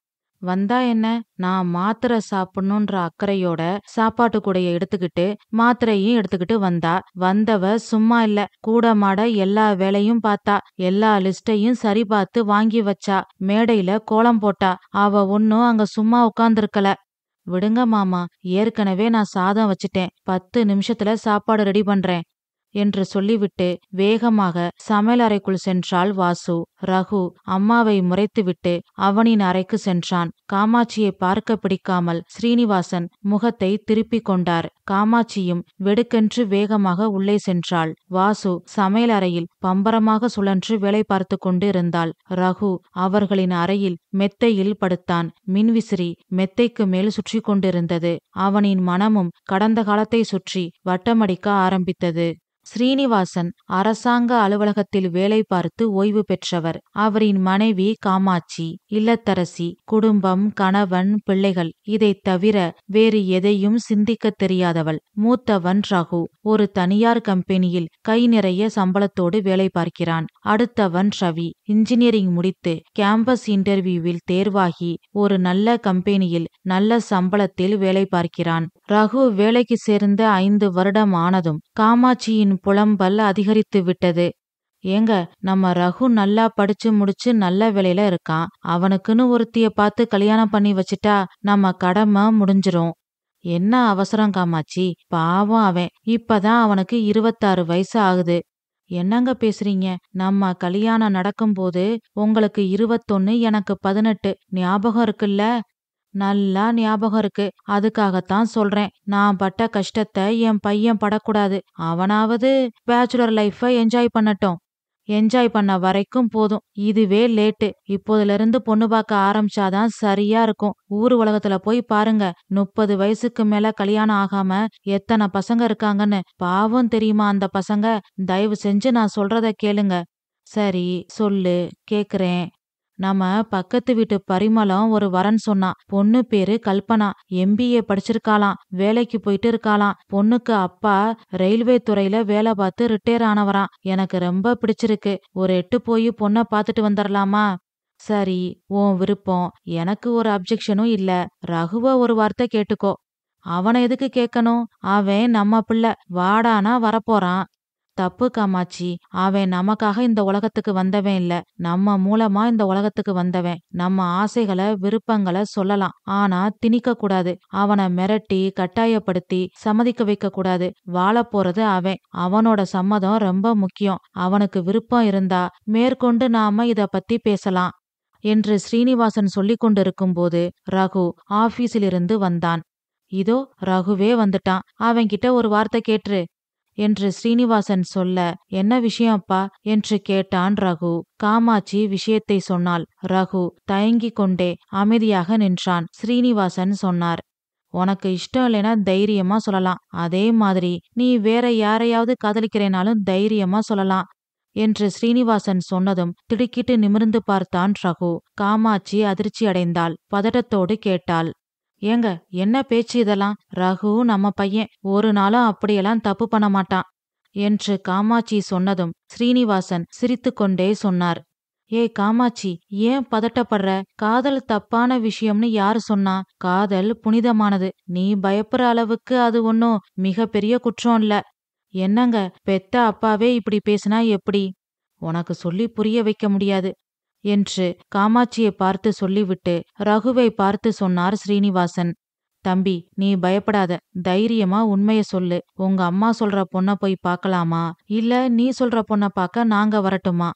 வந்தா என்ன? நான் மாத்திரை சாப்பிடணுன்ற அக்கறையோட சாப்பாட்டு கூடைய எடுத்துக்கிட்டு மாத்திரையும் எடுத்துக்கிட்டு வந்தா. வந்தவ சும்மா இல்ல, கூட மாட எல்லா வேலையும் பார்த்தா. எல்லா லிஸ்டையும் சரி பார்த்து வாங்கி வச்சா. மேடையில கோலம் போட்டா. அவ ஒன்னும் அங்க சும்மா உட்கார்ந்திருக்கல. விடுங்க மாமா, ஏற்கனவே நான் சாதம் வச்சிட்டேன். 10 நிமிஷத்துல சாப்பாடு ரெடி பண்றேன் என்று சொல்லிவிட்டு வேகமாக சமையலறைக்குள் சென்றாள் வாசு. ரகு அம்மாவை முறைத்துவிட்டு அவனின் அறைக்கு சென்றான். காமாட்சியை பார்க்க பிடிக்காமல் ஸ்ரீனிவாசன் முகத்தை திருப்பிக் கொண்டார். காமாட்சியும் வெடுக்கென்று வேகமாக உள்ளே சென்றாள். வாசு சமையலறையில் பம்பரமாக சுழன்று வேலை பார்த்து கொண்டு இருந்தாள். ரகு அவர்களின் அறையில் மெத்தையில் படுத்தான். மின்விசிறி மெத்தைக்கு மேல் சுற்றி கொண்டிருந்தது. அவனின் மனமும் கடந்த காலத்தை சுற்றி வட்டமடிக்க ஆரம்பித்தது. ஸ்ரீனிவாசன் அரசாங்க அலுவலகத்தில் வேலை பார்த்து ஓய்வு பெற்றவர். அவரின் மனைவி காமாட்சி இல்லத்தரசி. குடும்பம், கணவன், பிள்ளைகள் இதை தவிர வேறு எதையும் சிந்திக்க தெரியாதவள். மூத்தவன் ரகு ஒரு தனியார் கம்பெனியில் கை நிறைய சம்பளத்தோடு வேலை பார்க்கிறான். அடுத்தவன் ரவி இன்ஜினியரிங் முடித்து கேம்பஸ் இன்டர்வியூவில் தேர்வாகி ஒரு நல்ல கம்பெனியில் நல்ல சம்பளத்தில் வேலை பார்க்கிறான். ரகு வேலைக்கு சேர்ந்த 5 வருடம் ஆனதும் காமாட்சியின் புலம்பல் அதிகரித்து விட்டது. ஏங்க, நம்ம ரகு நல்லா படிச்சு முடிச்சு நல்ல வேலையில இருக்கான். அவனுக்குன்னு ஒருத்திய பார்த்து கல்யாணம் பண்ணி வச்சிட்டா நம்ம கடமை முடிஞ்சிரும். என்ன அவசரம் காமாட்சி? பாவம் அவன். இப்பதான் அவனுக்கு 26 வயசு ஆகுது. என்னங்க பேசுறீங்க? நம்ம கல்யாணம் நடக்கும்போது உங்களுக்கு 21, எனக்கு 18. ஞாபகம் இருக்குல்ல? நல்லா ஞாபகம் இருக்கு. அதுக்காகத்தான் சொல்றேன். நான் பட்ட கஷ்டத்தை என் பையன் படக்கூடாது. அவனாவது பேச்சுலர் லைஃப என்ஜாய் பண்ணட்டும். என்ஜாய் பண்ண வரைக்கும் போதும். இதுவே லேட்டு. இப்போதுல இருந்து பொண்ணு பார்க்க ஆரம்பிச்சாதான் சரியா இருக்கும். ஊர் உலகத்துல போய் பாருங்க. 30 வயசுக்கு மேல கல்யாணம் ஆகாம எத்தனை பசங்க இருக்காங்கன்னு. பாவம் தெரியுமா அந்த பசங்க? தயவு செஞ்சு நான் சொல்றத கேளுங்க. சரி சொல்லு, கேக்குறேன். நம்ம பக்கத்து வீட்டு பரிமளம் ஒரு வரன் சொன்னா. பொண்ணு பேரு கல்பனா. MBA படிச்சிருக்காளாம். வேலைக்கு போயிட்டு இருக்காளாம். பொண்ணுக்கு அப்பா ரயில்வே துறையில வேலை பார்த்து ரிட்டையர் ஆனவராம். எனக்கு ரொம்ப பிடிச்சிருக்கு. ஒரு எட்டு போய் பொண்ணை பார்த்துட்டு வந்துடலாமா? சரி, உன் விருப்பம். எனக்கு ஒரு அப்ஜெக்ஷனும் இல்ல. ரகுவ ஒரு வார்த்தை கேட்டுக்கோ. அவனை எதுக்கு கேட்கணும்? அவன் நம்ம பிள்ளை. வாடானா வரப்போறான். தப்பு காமாட்சி. அவன் நமக்காக இந்த உலகத்துக்கு வந்தவன் இல்ல. நம்ம மூலமா இந்த உலகத்துக்கு வந்தவன். நம்ம ஆசைகளை விருப்பங்களை சொல்லலாம், ஆனா திணிக்க கூடாது. அவனை மிரட்டி கட்டாயப்படுத்தி சம்மதிக்க வைக்க கூடாது. வாழ போறது அவன். அவனோட சம்மதம் ரொம்ப முக்கியம். அவனுக்கு விருப்பம் இருந்தா மேற்கொண்டு நாம இத பத்தி பேசலாம் என்று ஸ்ரீனிவாசன் சொல்லிக் கொண்டிருக்கும் போது ரகு ஆபீஸிலிருந்து வந்தான். இதோ ரகுவே வந்துட்டான். அவன்கிட்ட ஒரு வார்த்தை கேட்டுரு என்று ஸ்ரீனிவாசன் சொல்ல, என்ன விஷயம் அப்பா என்று கேட்டான் ரகு. காமாட்சி விஷயத்தை சொன்னாள். ரகு தயங்கிக் கொண்டே அமைதியாக நின்றான். ஸ்ரீனிவாசன் சொன்னார், உனக்கு இஷ்டம் இல்லைன்னா தைரியமா சொல்லலாம். அதே மாதிரி நீ வேற யாரையாவது காதலிக்கிறேனாலும் தைரியமா சொல்லலாம் என்று ஸ்ரீனிவாசன் சொன்னதும் திடுக்கிட்டு நிமிர்ந்து பார்த்தான் ரகு. காமாட்சி அதிர்ச்சி அடைந்தாள். பதட்டத்தோடு கேட்டாள், ஏங்க என்ன பேச்சு இதெல்லாம்? ரகு நம்ம பையன். ஒரு நாளும் அப்படியெல்லாம் தப்பு பண்ண மாட்டான் என்று காமாட்சி சொன்னதும் ஸ்ரீனிவாசன் சிரித்து கொண்டே சொன்னார், ஏய் காமாட்சி, ஏன் பதட்டப்படுற? காதல் தப்பான விஷயம்னு யாரு சொன்னா? காதல் புனிதமானது. நீ பயப்படுற அளவுக்கு அது ஒன்னும் மிக பெரிய குற்றம் இல்ல. என்னங்க, பெத்த அப்பாவே இப்படி பேசினா எப்படி? உனக்கு சொல்லி புரிய வைக்க முடியாது என்று காமாட்சியை பார்த்து சொல்லிவிட்டு ரகுவை பார்த்து சொன்னார் ஸ்ரீனிவாசன். தம்பி, நீ பயப்படாத. தைரியமா உண்மைய சொல்லு. உங்க அம்மா சொல்ற பொண்ண போய் பார்க்கலாமா, இல்ல நீ சொல்ற பொண்ண பார்க்க நாங்க வரட்டுமா?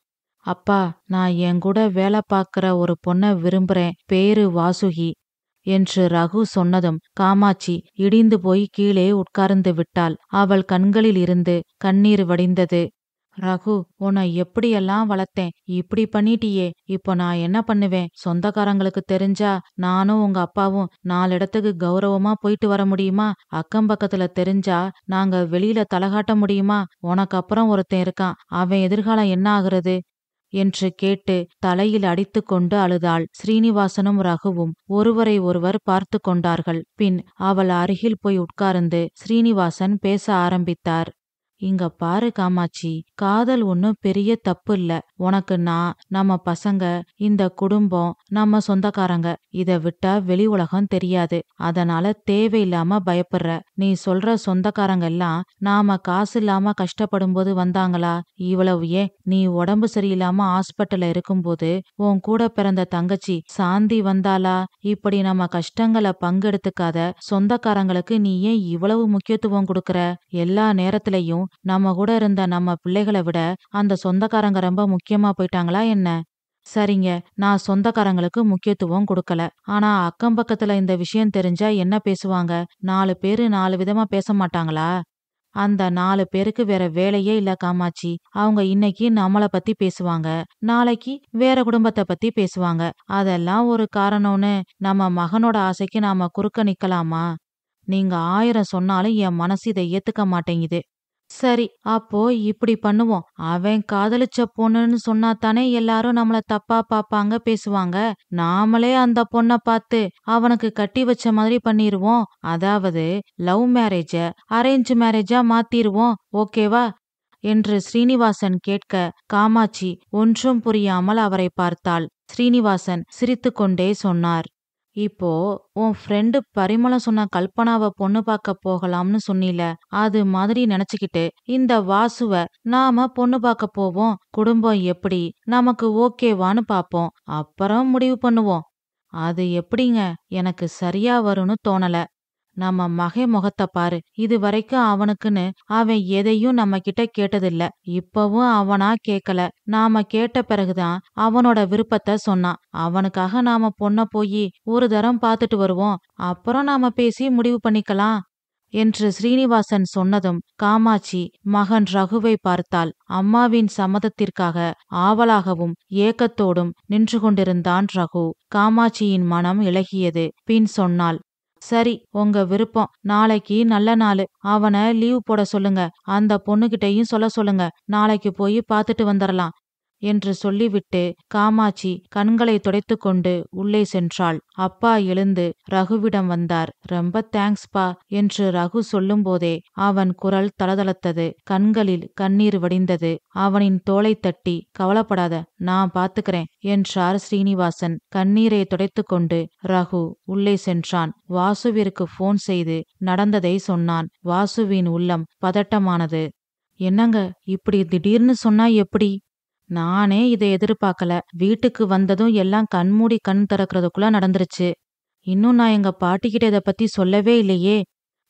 அப்பா, நான் என் கூட வேலை பார்க்கிற ஒரு பொண்ண விரும்புறேன். பேரு வாசுகி என்று ரகு சொன்னதும் காமாட்சி இடிந்து போய் கீழே உட்கார்ந்து விட்டாள். அவள் கண்களில் இருந்து கண்ணீர் வடிந்தது. ரகு, உன்னை எப்படியெல்லாம் வளர்த்தேன், இப்படி பண்ணிட்டியே, இப்போ நான் என்ன பண்ணுவேன்? சொந்தக்காரங்களுக்கு தெரிஞ்சா நானும் உங்க அப்பாவும் 4 இடத்துக்கு கௌரவமா போயிட்டு வர முடியுமா? அக்கம் பக்கத்துல தெரிஞ்சா நாங்க வெளியில தலகாட்ட முடியுமா? உனக்கு அப்புறம் ஒருத்தன் இருக்கான், அவன் எதிர்காலம் என்ன ஆகுறது என்று கேட்டு தலையில் அடித்துக்கொண்டு அழுதாள். ஸ்ரீனிவாசனும் ரகுவும் ஒருவரை ஒருவர் பார்த்து கொண்டார்கள். பின் அவள் அருகில் போய் உட்கார்ந்து ஸ்ரீனிவாசன் பேச ஆரம்பித்தார். இங்க பாரு காமாட்சி, காதல் ஒன்னும் பெரிய தப்பு இல்ல. உனக்கு நான், நம்ம பசங்க, இந்த குடும்பம், நம்ம சொந்தக்காரங்க, இத விட்டா வெளி உலகம் தெரியாது. அதனால தேவையில்லாம பயப்படுற. நீ சொல்ற சொந்தக்காரங்க எல்லாம் நாம காசு இல்லாம கஷ்டப்படும் போது வந்தாங்களா? இவ்வளவு ஏன், நீ உடம்பு சரியில்லாம ஹாஸ்பிட்டல்ல இருக்கும்போது உன் கூட பிறந்த தங்கச்சி சாந்தி வந்தாளா? இப்படி நம்ம கஷ்டங்களை பங்கெடுத்துக்காத சொந்தக்காரங்களுக்கு நீ ஏன் இவ்வளவு முக்கியத்துவம் கொடுக்கற? எல்லா நேரத்திலையும் நம்ம கூட இருந்த நம்ம பிள்ளைகளை விட அந்த சொந்தக்காரங்க ரொம்ப முக்கியமா போயிட்டாங்களா என்ன? சரிங்க, நான் சொந்தக்காரங்களுக்கு முக்கியத்துவம் கொடுக்கல. ஆனா அக்கம் பக்கத்துல இந்த விஷயம் தெரிஞ்சா என்ன பேசுவாங்க? 4 பேரு 4 விதமா பேச மாட்டாங்களா? அந்த 4 பேருக்கு வேற வேலையே இல்ல காமாட்சி. அவங்க இன்னைக்கு நம்மள பத்தி பேசுவாங்க, நாளைக்கு வேற குடும்பத்தை பத்தி பேசுவாங்க. அதெல்லாம் ஒரு காரணம்னு நம்ம மகனோட ஆசைக்கு நாம குறுக்க நிக்கலாமா? நீங்க 1000 சொன்னாலும் என் மனசு இதை ஏத்துக்க மாட்டேங்குது. சரி, அப்போ இப்படி பண்ணுவோம். அவன் காதலிச்ச பொண்ணுன்னு சொன்னாத்தானே எல்லாரும் நம்மள தப்பா பாப்பாங்க, பேசுவாங்க. நாமளே அந்த பொண்ண பார்த்து அவனுக்கு கட்டி வச்ச மாதிரி பண்ணிருவோம். அதாவது லவ் மேரேஜ அரேஞ்ச் மேரேஜா மாத்திருவோம். ஓகேவா என்று ஸ்ரீனிவாசன் கேட்க காமாட்சி ஒன்றும் புரியாமல் அவரை பார்த்தாள். ஸ்ரீனிவாசன் சிரித்துக்கொண்டே சொன்னார். இப்போ உன் ஃப்ரெண்டு பரிமளம் சொன்ன கல்பனாவ பொண்ணு பார்க்க போகலாம்னு சொன்னில, அது மாதிரி நினைச்சுக்கிட்டு இந்த வாசுவ நாம பொண்ணு பார்க்க போவோம். குடும்பம் எப்படி நமக்கு ஓகேவான்னு பாப்போம், அப்புறம் முடிவு பண்ணுவோம். அது எப்படிங்க, எனக்கு சரியா வரும்னு தோணல. நம்ம மகே முகத்தை பாரு, இது வரைக்கும் அவனுக்குன்னு அவன் எதையும் நம்ம கிட்ட கேட்டதில்ல. இப்பவும் அவனா கேக்கல. நாம கேட்ட பிறகுதான் அவனோட விருப்பத்தை சொன்னான். அவனுக்காக நாம பொண்ண போய் ஒரு தரம் பார்த்துட்டு வருவோம், அப்புறம் நாம பேசி முடிவு பண்ணிக்கலாம் என்று ஸ்ரீனிவாசன் சொன்னதும் காமாட்சி மகன் ரகுவை பார்த்தாள். அம்மாவின் சம்மதத்திற்காக ஆவலாகவும் ஏக்கத்தோடும் நின்று கொண்டிருந்தான் ரகு. காமாட்சியின் மனம் இளகியது. பின் சொன்னாள், சரி, உங்க விருப்பம். நாளைக்கு நல்ல நாளு, அவனை லீவ் போட சொல்லுங்க. அந்த பொண்ணுகிட்டையும் சொல்ல சொல்லுங்க. நாளைக்கு போய் பார்த்துட்டு வந்துடலாம் என்று சொல்லிவிட்டு காமாட்சி கண்களை துடைத்து கொண்டு உள்ளே சென்றாள். அப்பா எழுந்து ரகுவிடம் வந்தார். ரொம்ப தேங்க்ஸ்பா என்று ரகு சொல்லும் போதே அவன் குரல் தளதளத்தது. கண்களில் கண்ணீர் வடிந்தது. அவனின் தோளை தட்டி, கவலைப்படாத, நான் பாத்துக்கிறேன் என்றார் ஸ்ரீனிவாசன். கண்ணீரை துடைத்து கொண்டு ரகு உள்ளே சென்றான். வாசுவிற்கு போன் செய்து நடந்ததை சொன்னான். வாசுவின் உள்ளம் பதட்டமானது. என்னங்க, இப்படி திடீர்னு சொன்னா எப்படி? நானே இதை எதிர்பார்க்கல. வீட்டுக்கு வந்ததும் எல்லாம் கண்மூடி கண் திறக்கிறதுக்குள்ள நடந்துருச்சு. இன்னும் நான் எங்க பாட்டிக்கிட்ட இதை பத்தி சொல்லவே இல்லையே.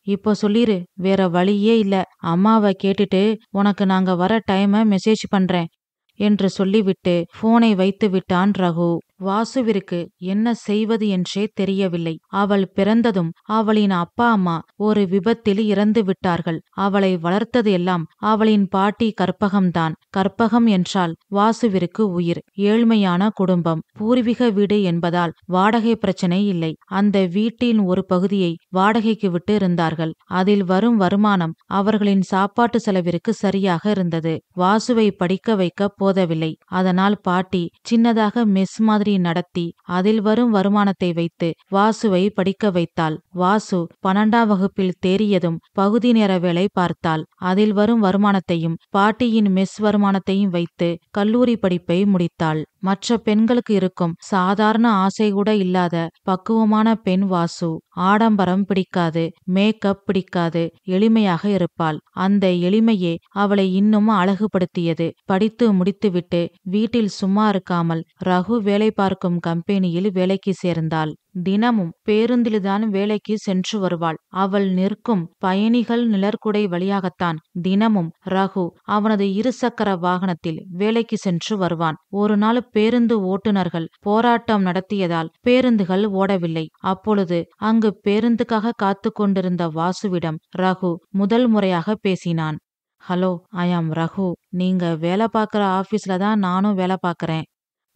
இப்போ சொல்லிரு, வேற வழியே இல்ல. அம்மாவை கேட்டுட்டு உனக்கு நாங்க வர டைமை மெசேஜ் பண்றேன் என்று சொல்லிவிட்டு போனை வைத்து விட்டான் ரகு. வாசுவிற்கு என்ன செய்வது என்றே தெரியவில்லை. அவள் பிறந்ததும் அவளின் அப்பா அம்மா ஒரு விபத்தில் இறந்து விட்டார்கள். அவளை வளர்த்தது எல்லாம் அவளின் பாட்டி கற்பகம்தான். கற்பகம் என்றால் வாசுவிற்கு உயிர். ஏழ்மையான குடும்பம், பூர்வீக வீடு என்பதால் வாடகை பிரச்சனை இல்லை. அந்த வீட்டின் ஒரு பகுதியை வாடகைக்கு விட்டு இருந்தார்கள். அதில் வரும் வருமானம் அவர்களின் சாப்பாட்டு செலவிற்கு சரியாக இருந்தது. வாசுவை படிக்க வைக்க போதவில்லை. அதனால் பாட்டி சின்னதாக மெஸ் மாதிரி நடத்தி அதில் வரும் வருமானத்தை வைத்து வாசுவை படிக்க வைத்தாள். வாசு 12ஆம் வகுப்பில் தேறியதும் பகுதி நேர வேலை பார்த்தாள். அதில் வரும் வருமானத்தையும் பாட்டியின் மெஸ் வருமானத்தையும் வைத்து கல்லூரி படிப்பை முடித்தாள். மற்ற பெண்களுக்கு இருக்கும் சாதாரண ஆசை கூட இல்லாத பக்குவமான பெண் வாசு. ஆடம்பரம் பிடிக்காது, மேக்கப் பிடிக்காது, எளிமையாக இருப்பாள். அந்த எளிமையே அவளை இன்னும் அழகுபடுத்தியது. படித்து முடித்துவிட்டு வீட்டில் சும்மா இருக்காமல் ரகு வேலை பார்க்கும் கம்பெனியில் வேலைக்கு சேர்ந்தாள். தினமும் பேருந்தில்தான் வேலைக்கு சென்று வருவாள். அவள் நிற்கும் பயணிகள் நிழற்குடை வழியாகத்தான் தினமும் ரகு அவனது இருசக்கர வாகனத்தில் வேலைக்கு சென்று வருவான். ஒரு நாள் பேருந்து ஓட்டுநர்கள் போராட்டம் நடத்தியதால் பேருந்துகள் ஓடவில்லை. அப்பொழுது அங்கு பேருந்துக்காக காத்து கொண்டிருந்த வாசுவிடம் ரகு முதல் முறையாக பேசினான். ஹலோ, ஐ ஆம் ரகு. நீங்க வேலை பார்க்குற ஆபீஸ்ல தான் நானும் வேலை பார்க்கறேன்.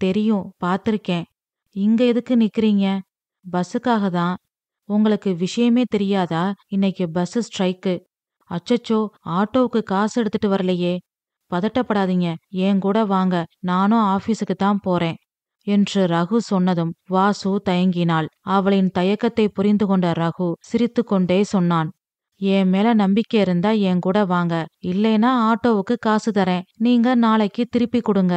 தெரியும், பார்த்திருக்கேன். இங்க எதுக்கு நிக்கிறீங்க? பஸ்ஸுக்காக தான். உங்களுக்கு விஷயமே தெரியாதா? இன்னைக்கு பஸ் ஸ்ட்ரைக்கு. அச்சச்சோ, ஆட்டோவுக்கு காசு எடுத்துட்டு வரலையே. பதட்டப்படாதீங்க, என் கூட வாங்க, நானும் ஆபீஸுக்கு தான் போறேன் என்று ரகு சொன்னதும் வாசு தயங்கினாள். அவளின் தயக்கத்தை புரிந்து கொண்ட ரகு சிரித்துக்கொண்டே சொன்னான், என் மேல நம்பிக்கை இருந்தா என் கூட வாங்க, இல்லைனா ஆட்டோவுக்கு காசு தரேன், நீங்க நாளைக்கு திருப்பி கொடுங்க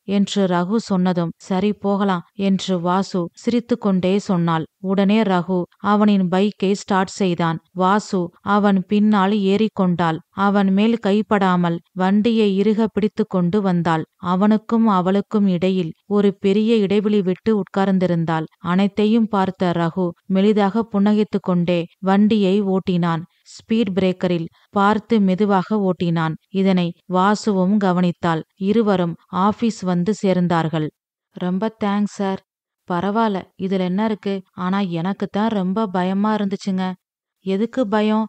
என்று ரகு சொன்னதும் சரி போகலாம் என்று வாசு சிரித்துக்கொண்டே சொன்னாள். உடனே ரகு அவனின் பைக்கை ஸ்டார்ட் செய்தான். வாசு அவன் பின்னால் ஏறிக்கொண்டாள். அவன் மேல் கைப்படாமல் வண்டியை இறுக பிடித்து கொண்டு வந்தாள். அவனுக்கும் அவளுக்கும் இடையில் ஒரு பெரிய இடைவெளி விட்டு உட்கார்ந்திருந்தாள். அனைத்தையும் பார்த்த ரகு மெலிதாக புன்னகைத்து கொண்டே வண்டியை ஓட்டினான். ஸ்பீட் பிரேக்கரில் பார்த்து மெதுவாக ஓட்டினான். இதனை வாசுவும் கவனித்தாள். இருவரும் ஆபீஸ் வந்து சேர்ந்தார்கள். ரொம்ப தேங்க்ஸ் சார். பரவாயில்ல, இதுல என்ன இருக்கு? ஆனா எனக்கு தான் ரொம்ப பயமா இருந்துச்சுங்க. எதுக்கு பயம்?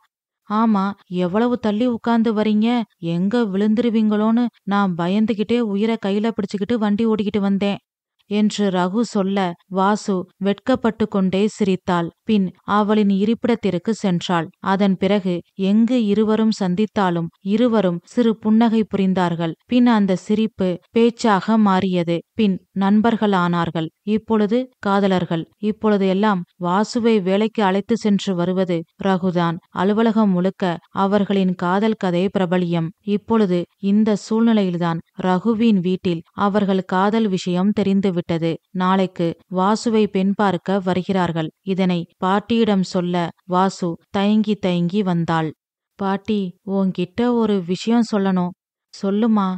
ஆமா, எவ்வளவு தள்ளி உட்கார்ந்து வரீங்க, எங்க விழுந்துருவீங்களோன்னு நான் பயந்துகிட்டே உயிரை கையில பிடிச்சுக்கிட்டு வண்டி ஓடிக்கிட்டு வந்தேன் என்று ரகு சொல்ல வாசு வெட்கப்பட்டு கொண்டே சிரித்தாள். பின் அவளின் இருப்பிடத்திற்கு சென்றாள். அதன் பிறகு எங்கு இருவரும் சந்தித்தாலும் இருவரும் சிறு புன்னகை புரிந்தார்கள். பின் அந்த சிரிப்பு பேச்சாக மாறியது. பின் நண்பர்கள் ஆனார்கள். இப்பொழுது காதலர்கள். இப்பொழுது எல்லாம் வாசுவை வேலைக்கு அழைத்து சென்று வருவது ரகுதான். அலுவலகம் முழுக்க அவர்களின் காதல் கதை பிரபலியம். இப்பொழுது இந்த சூழ்நிலையில்தான் ரகுவின் வீட்டில் அவர்கள் காதல் விஷயம் தெரிந்துவிட்டது. நாளைக்கு வாசுவை பெண் பார்க்க வருகிறார்கள். இதனை பாட்டியிடம் சொல்ல வாசு தயங்கி தயங்கி வந்தாள். பாட்டி, உன்கிட்ட ஒரு விஷயம் சொல்லணும். சொல்லுமா.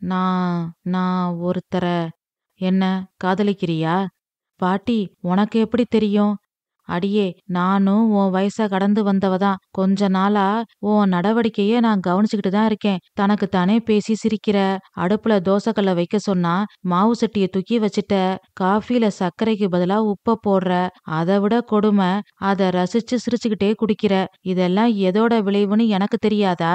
நான் நான் ஒருத்தர. என்ன, காதலிக்கிறியா? பாட்டி, உனக்கு எப்படி தெரியும்? அடியே, நானும் உன் வயச கடந்து வந்தவதான். கொஞ்ச நாளா உன் நடவடிக்கைய நான் கவனிச்சுக்கிட்டு தான் இருக்கேன். தனக்குத்தானே பேசி சிரிக்கிற. அடுப்புல தோசைக்கல்ல வைக்க சொன்னா மாவு சட்டிய தூக்கி வச்சிட்ட. காஃபில சர்க்கரைக்கு பதிலா உப்ப போடுற. அதை விட கொடுமை, அத ரசிச்சு சிரிச்சுக்கிட்டே குடிக்கிற. இதெல்லாம் எதோட விளைவுன்னு எனக்கு தெரியாதா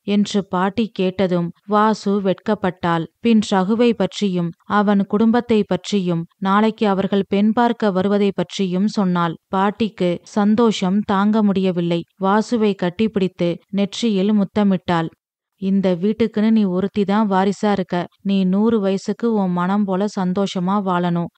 என்று பாட்டி கேட்டதும் வாசு வெட்கப்பட்டாள். பின் ரகுவை பற்றியும் அவன் குடும்பத்தை பற்றியும் நாளைக்கு அவர்கள் பெண் பார்க்க வருவதை பற்றியும் சொன்னாள். பாட்டிக்கு சந்தோஷம் தாங்க முடியவில்லை. வாசுவை கட்டிப்பிடித்து நெற்றியில் முத்தமிட்டாள். இந்த வீட்டுக்குன்னு நீ ஒருத்திதான் வாரிசா இருக்க. நீ 100 வயசுக்கு உன் மனம் போல சந்தோஷமா வாழணும்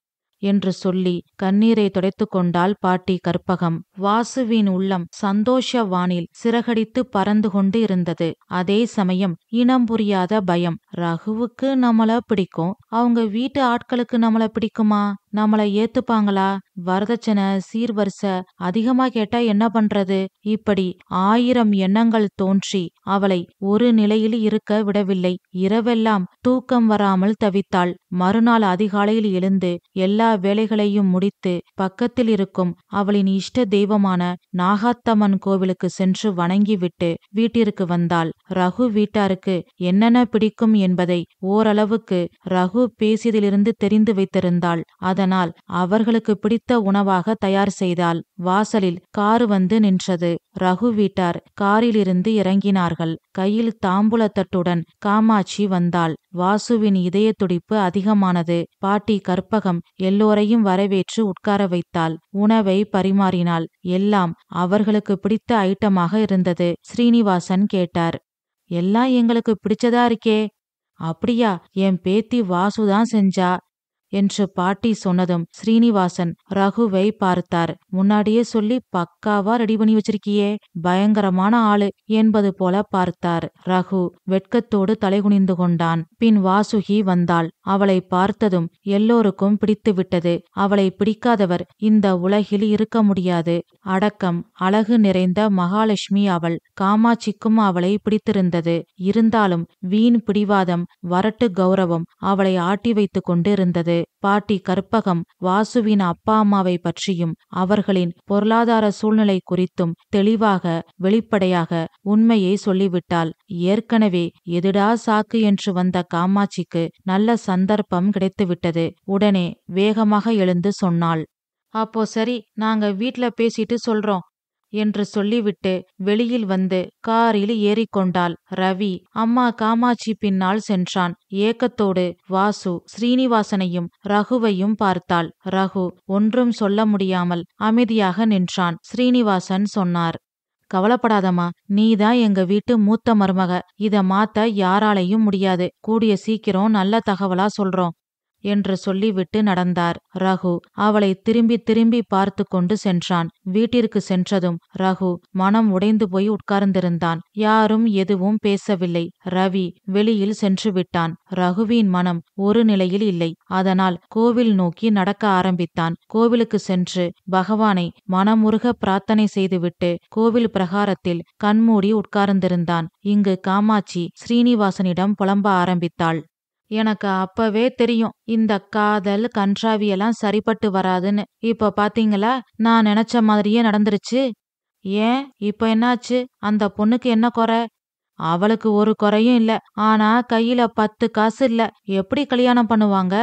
என்று சொல்லி கண்ணீரை துடைத்து கொண்டாள் பாட்டி கற்பகம். வாசுவின் உள்ளம் சந்தோஷ வானில் சிறகடித்து பறந்து கொண்டு இருந்தது. அதே சமயம் இனம் புரியாத பயம். ரகுவுக்கு நம்மள பிடிக்கும், அவங்க வீட்டு ஆட்களுக்கு நம்மள பிடிக்குமா? நம்மள ஏத்துப்பாங்களா? வரதட்சணை சீர்வரிசை அதிகமா கேட்டா என்ன பண்றது? இப்படி 1000 எண்ணங்கள் தோன்றி அவளை ஒரு நிலையில் இருக்க விடவில்லை. இரவெல்லாம் தூக்கம் வராமல் தவித்தாள். மறுநாள் அதிகாலையில் எழுந்து எல்லா வேலைகளையும் முடித்து பக்கத்தில் இருக்கும் அவளின் இஷ்ட தெய்வமான நாகாத்தம்மன் கோவிலுக்கு சென்று வணங்கிவிட்டு வீட்டிற்கு வந்தாள். ரகு வீட்டாருக்கு என்னென்ன பிடிக்கும் என்பதை ஓரளவுக்கு ரகு பேசியதிலிருந்து தெரிந்து வைத்திருந்தாள். அதனால் அவர்களுக்கு பிடித்த உணவாக தயார் செய்தாள். வாசலில் காரு வந்து நின்றது. ரகு வீட்டார் காரிலிருந்து இறங்கினார்கள். கையில் தாம்பூலத்தட்டுடன் காமாட்சி வந்தாள். வாசுவின் இதய துடிப்பு அதிகமானது. பாட்டி கற்பகம் எல்லோரையும் வரவேற்று உட்கார வைத்தாள். உணவை பரிமாறினாள். எல்லாம் அவர்களுக்கு பிடித்த ஐட்டமாக இருந்தது. ஸ்ரீனிவாசன் கேட்டார், எல்லாம் எங்களுக்கு பிடிச்சதா இருக்கே. அப்படியா? என் பேத்தி வாசுதான் செஞ்சா என்று பாட்டி சொன்னதும் ஸ்ரீனிவாசன் ரகுவை பார்த்தார். முன்னாடியே சொல்லி பக்காவா ரெடி பண்ணி வச்சிருக்கியே, பயங்கரமான ஆளு என்பது போல பார்த்தார். ரகு வெட்கத்தோடு தலைகுனிந்து கொண்டான். பின் வாசுகி வந்தாள். அவளை பார்த்ததும் எல்லோருக்கும் பிடித்து விட்டது. அவளை பிடிக்காதவர் இந்த உலகில் இருக்க முடியாது. அடக்கம் அழகு நிறைந்த மகாலட்சுமி அவள். காமாட்சிக்கும் அவளை பிடித்திருந்தது. இருந்தாலும் வீண் பிடிவாதம் வரட்டு கௌரவம் அவளை ஆட்டி வைத்து கொண்டு இருந்தது. பாட்டி கற்பகம் வாசுவின் அப்பா அம்மாவை பற்றியும் அவர்களின் பொருளாதார சூழ்நிலை குறித்தும் தெளிவாக வெளிப்படையாக உண்மையை சொல்லிவிட்டாள். ஏற்கனவே எதுடா சாக்கு என்று வந்த காமாட்சிக்கு நல்ல சந்தர்ப்பம் கிடைத்துவிட்டது. உடனே வேகமாக எழுந்து சொன்னாள், அப்போ சரி, நாங்க வீட்ல பேசிட்டு சொல்றோம். என்று சொல்லிவிட்டு வெளியில் வந்து காரில் ஏறிக்கொண்டாள். ரவி அம்மா காமாட்சி பின்னால் சென்றான். ஏக்கத்தோடு வாசு ஸ்ரீனிவாசனையும் ரகுவையும் பார்த்தாள். ரகு ஒன்றும் சொல்ல முடியாமல் அமைதியாக நின்றான். ஸ்ரீனிவாசன் சொன்னார், கவலைப்படாதம்மா, நீதான் எங்க வீட்டு மூத்த மருமக. இத மாத்த யாராலையும் முடியாது. கூடிய சீக்கிரம் நல்ல தகவலா சொல்றோம் என்று சொல்லிவிட்டு நடந்தார். ரகு அவளை திரும்பி திரும்பி பார்த்து கொண்டு சென்றான். வீட்டிற்கு சென்றதும் ரகு மனம் உடைந்து போய் உட்கார்ந்திருந்தான். யாரும் எதுவும் பேசவில்லை. ரவி வெளியில் சென்று விட்டான். ரகுவின் மனம் ஒரு நிலையில் இல்லை. அதனால் கோவில் நோக்கி நடக்க ஆரம்பித்தான். கோவிலுக்கு சென்று பகவானை மனமுருக பிரார்த்தனை செய்துவிட்டு கோவில் பிரகாரத்தில் கண்மூடி உட்கார்ந்திருந்தான். இங்கு காமாட்சி ஸ்ரீனிவாசனிடம் புலம்ப ஆரம்பித்தாள். எனக்கு அப்பவே தெரியும் இந்த காதல் கன்றாவியெல்லாம் சரிப்பட்டு வராதுன்னு. இப்ப பாத்தீங்களா, நான் நினைச்ச மாதிரியே நடந்துருச்சு. ஏன் இப்ப என்னாச்சு? அந்த பொண்ணுக்கு என்ன குறை? அவளுக்கு ஒரு குறையும் இல்ல. ஆனா கையில 10 காசு இல்ல. எப்படி கல்யாணம் பண்ணுவாங்க?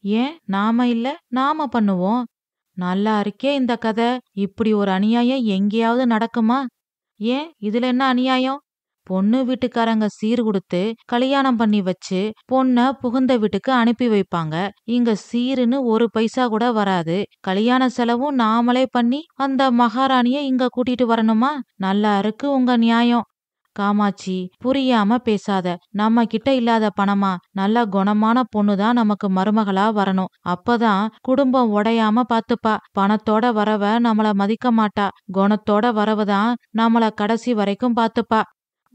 ஏன் நாம இல்ல, நாம பண்ணுவோம். நல்லா இருக்கே இந்த கதை. இப்படி ஒரு அநியாயம் எங்கேயாவது நடக்குமா? ஏன் இதுல என்ன அநியாயம்? பொண்ணு வீட்டுக்காரங்க சீர் கொடுத்து கல்யாணம் பண்ணி வச்சு பொண்ண புகுந்த வீட்டுக்கு அனுப்பி வைப்பாங்க. இங்க சீருன்னு ஒரு பைசா கூட வராது. கல்யாண செலவும் நாமளே பண்ணி அந்த மகாராணிய இங்க கூட்டிட்டு வரணுமா? நல்லா இருக்கு உங்க நியாயம். காமாட்சி, புரியாம பேசாத. நம்ம கிட்ட இல்லாத பணமா? நல்ல குணமான பொண்ணுதான் நமக்கு மருமகளா வரணும். அப்பதான் குடும்பம் உடையாம பாத்துப்பா. பணத்தோட வரவ நம்மள மதிக்க மாட்டா. குணத்தோட வரவதான் நம்மள கடைசி வரைக்கும் பாத்துப்பா.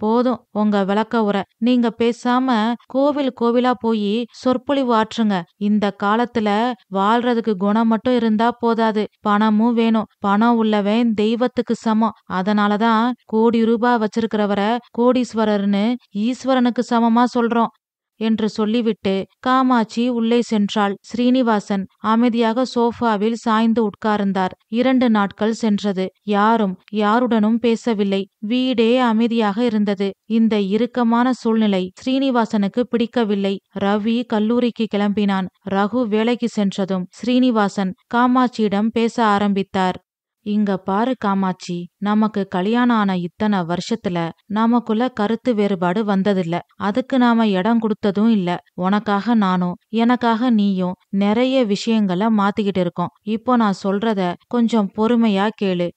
போதும் உங்க விளக்க உரை. நீங்க பேசாம கோவில் கோவிலா போய் சொற்பொழிவு ஆற்றுங்க. இந்த காலத்துல வாழ்றதுக்கு குணம் மட்டும் இருந்தா போதாது, பணமும் வேணும். பணம் உள்ளவன் தெய்வத்துக்கு சமம். அதனாலதான் கோடி ரூபாய் வச்சிருக்கிறவரை கோடீஸ்வரர்னு ஈஸ்வரனுக்கு சமமா சொல்றோம் என்று சொல்லிவிட்டு காமாட்சி உள்ளே சென்றாள். ஸ்ரீனிவாசன் அமைதியாக சோஃபாவில் சாய்ந்து உட்கார்ந்தார். 2 நாட்கள் சென்றது. யாரும் யாருடனும் பேசவில்லை. வீடே அமைதியாக இருந்தது. இந்த இறுக்கமான சூழ்நிலை ஸ்ரீனிவாசனுக்கு பிடிக்கவில்லை. ரவி கல்லூரிக்கு கிளம்பினான். ரகு வேலைக்கு சென்றதும் ஸ்ரீனிவாசன் காமாட்சியிடம் பேச ஆரம்பித்தார். இங்க பாரு காமாட்சி, நமக்கு கல்யாணம் ஆன இத்தனை வருஷத்துல நமக்குள்ள கருத்து வேறுபாடு வந்ததில்ல. அதுக்கு நாம இடம் கொடுத்ததும் இல்ல. உனக்காக நானும் எனக்காக நீயும் நிறைய விஷயங்களை மாத்திக்கிட்டு இருக்கோம். இப்போ நான் சொல்றத கொஞ்சம் பொறுமையா கேளு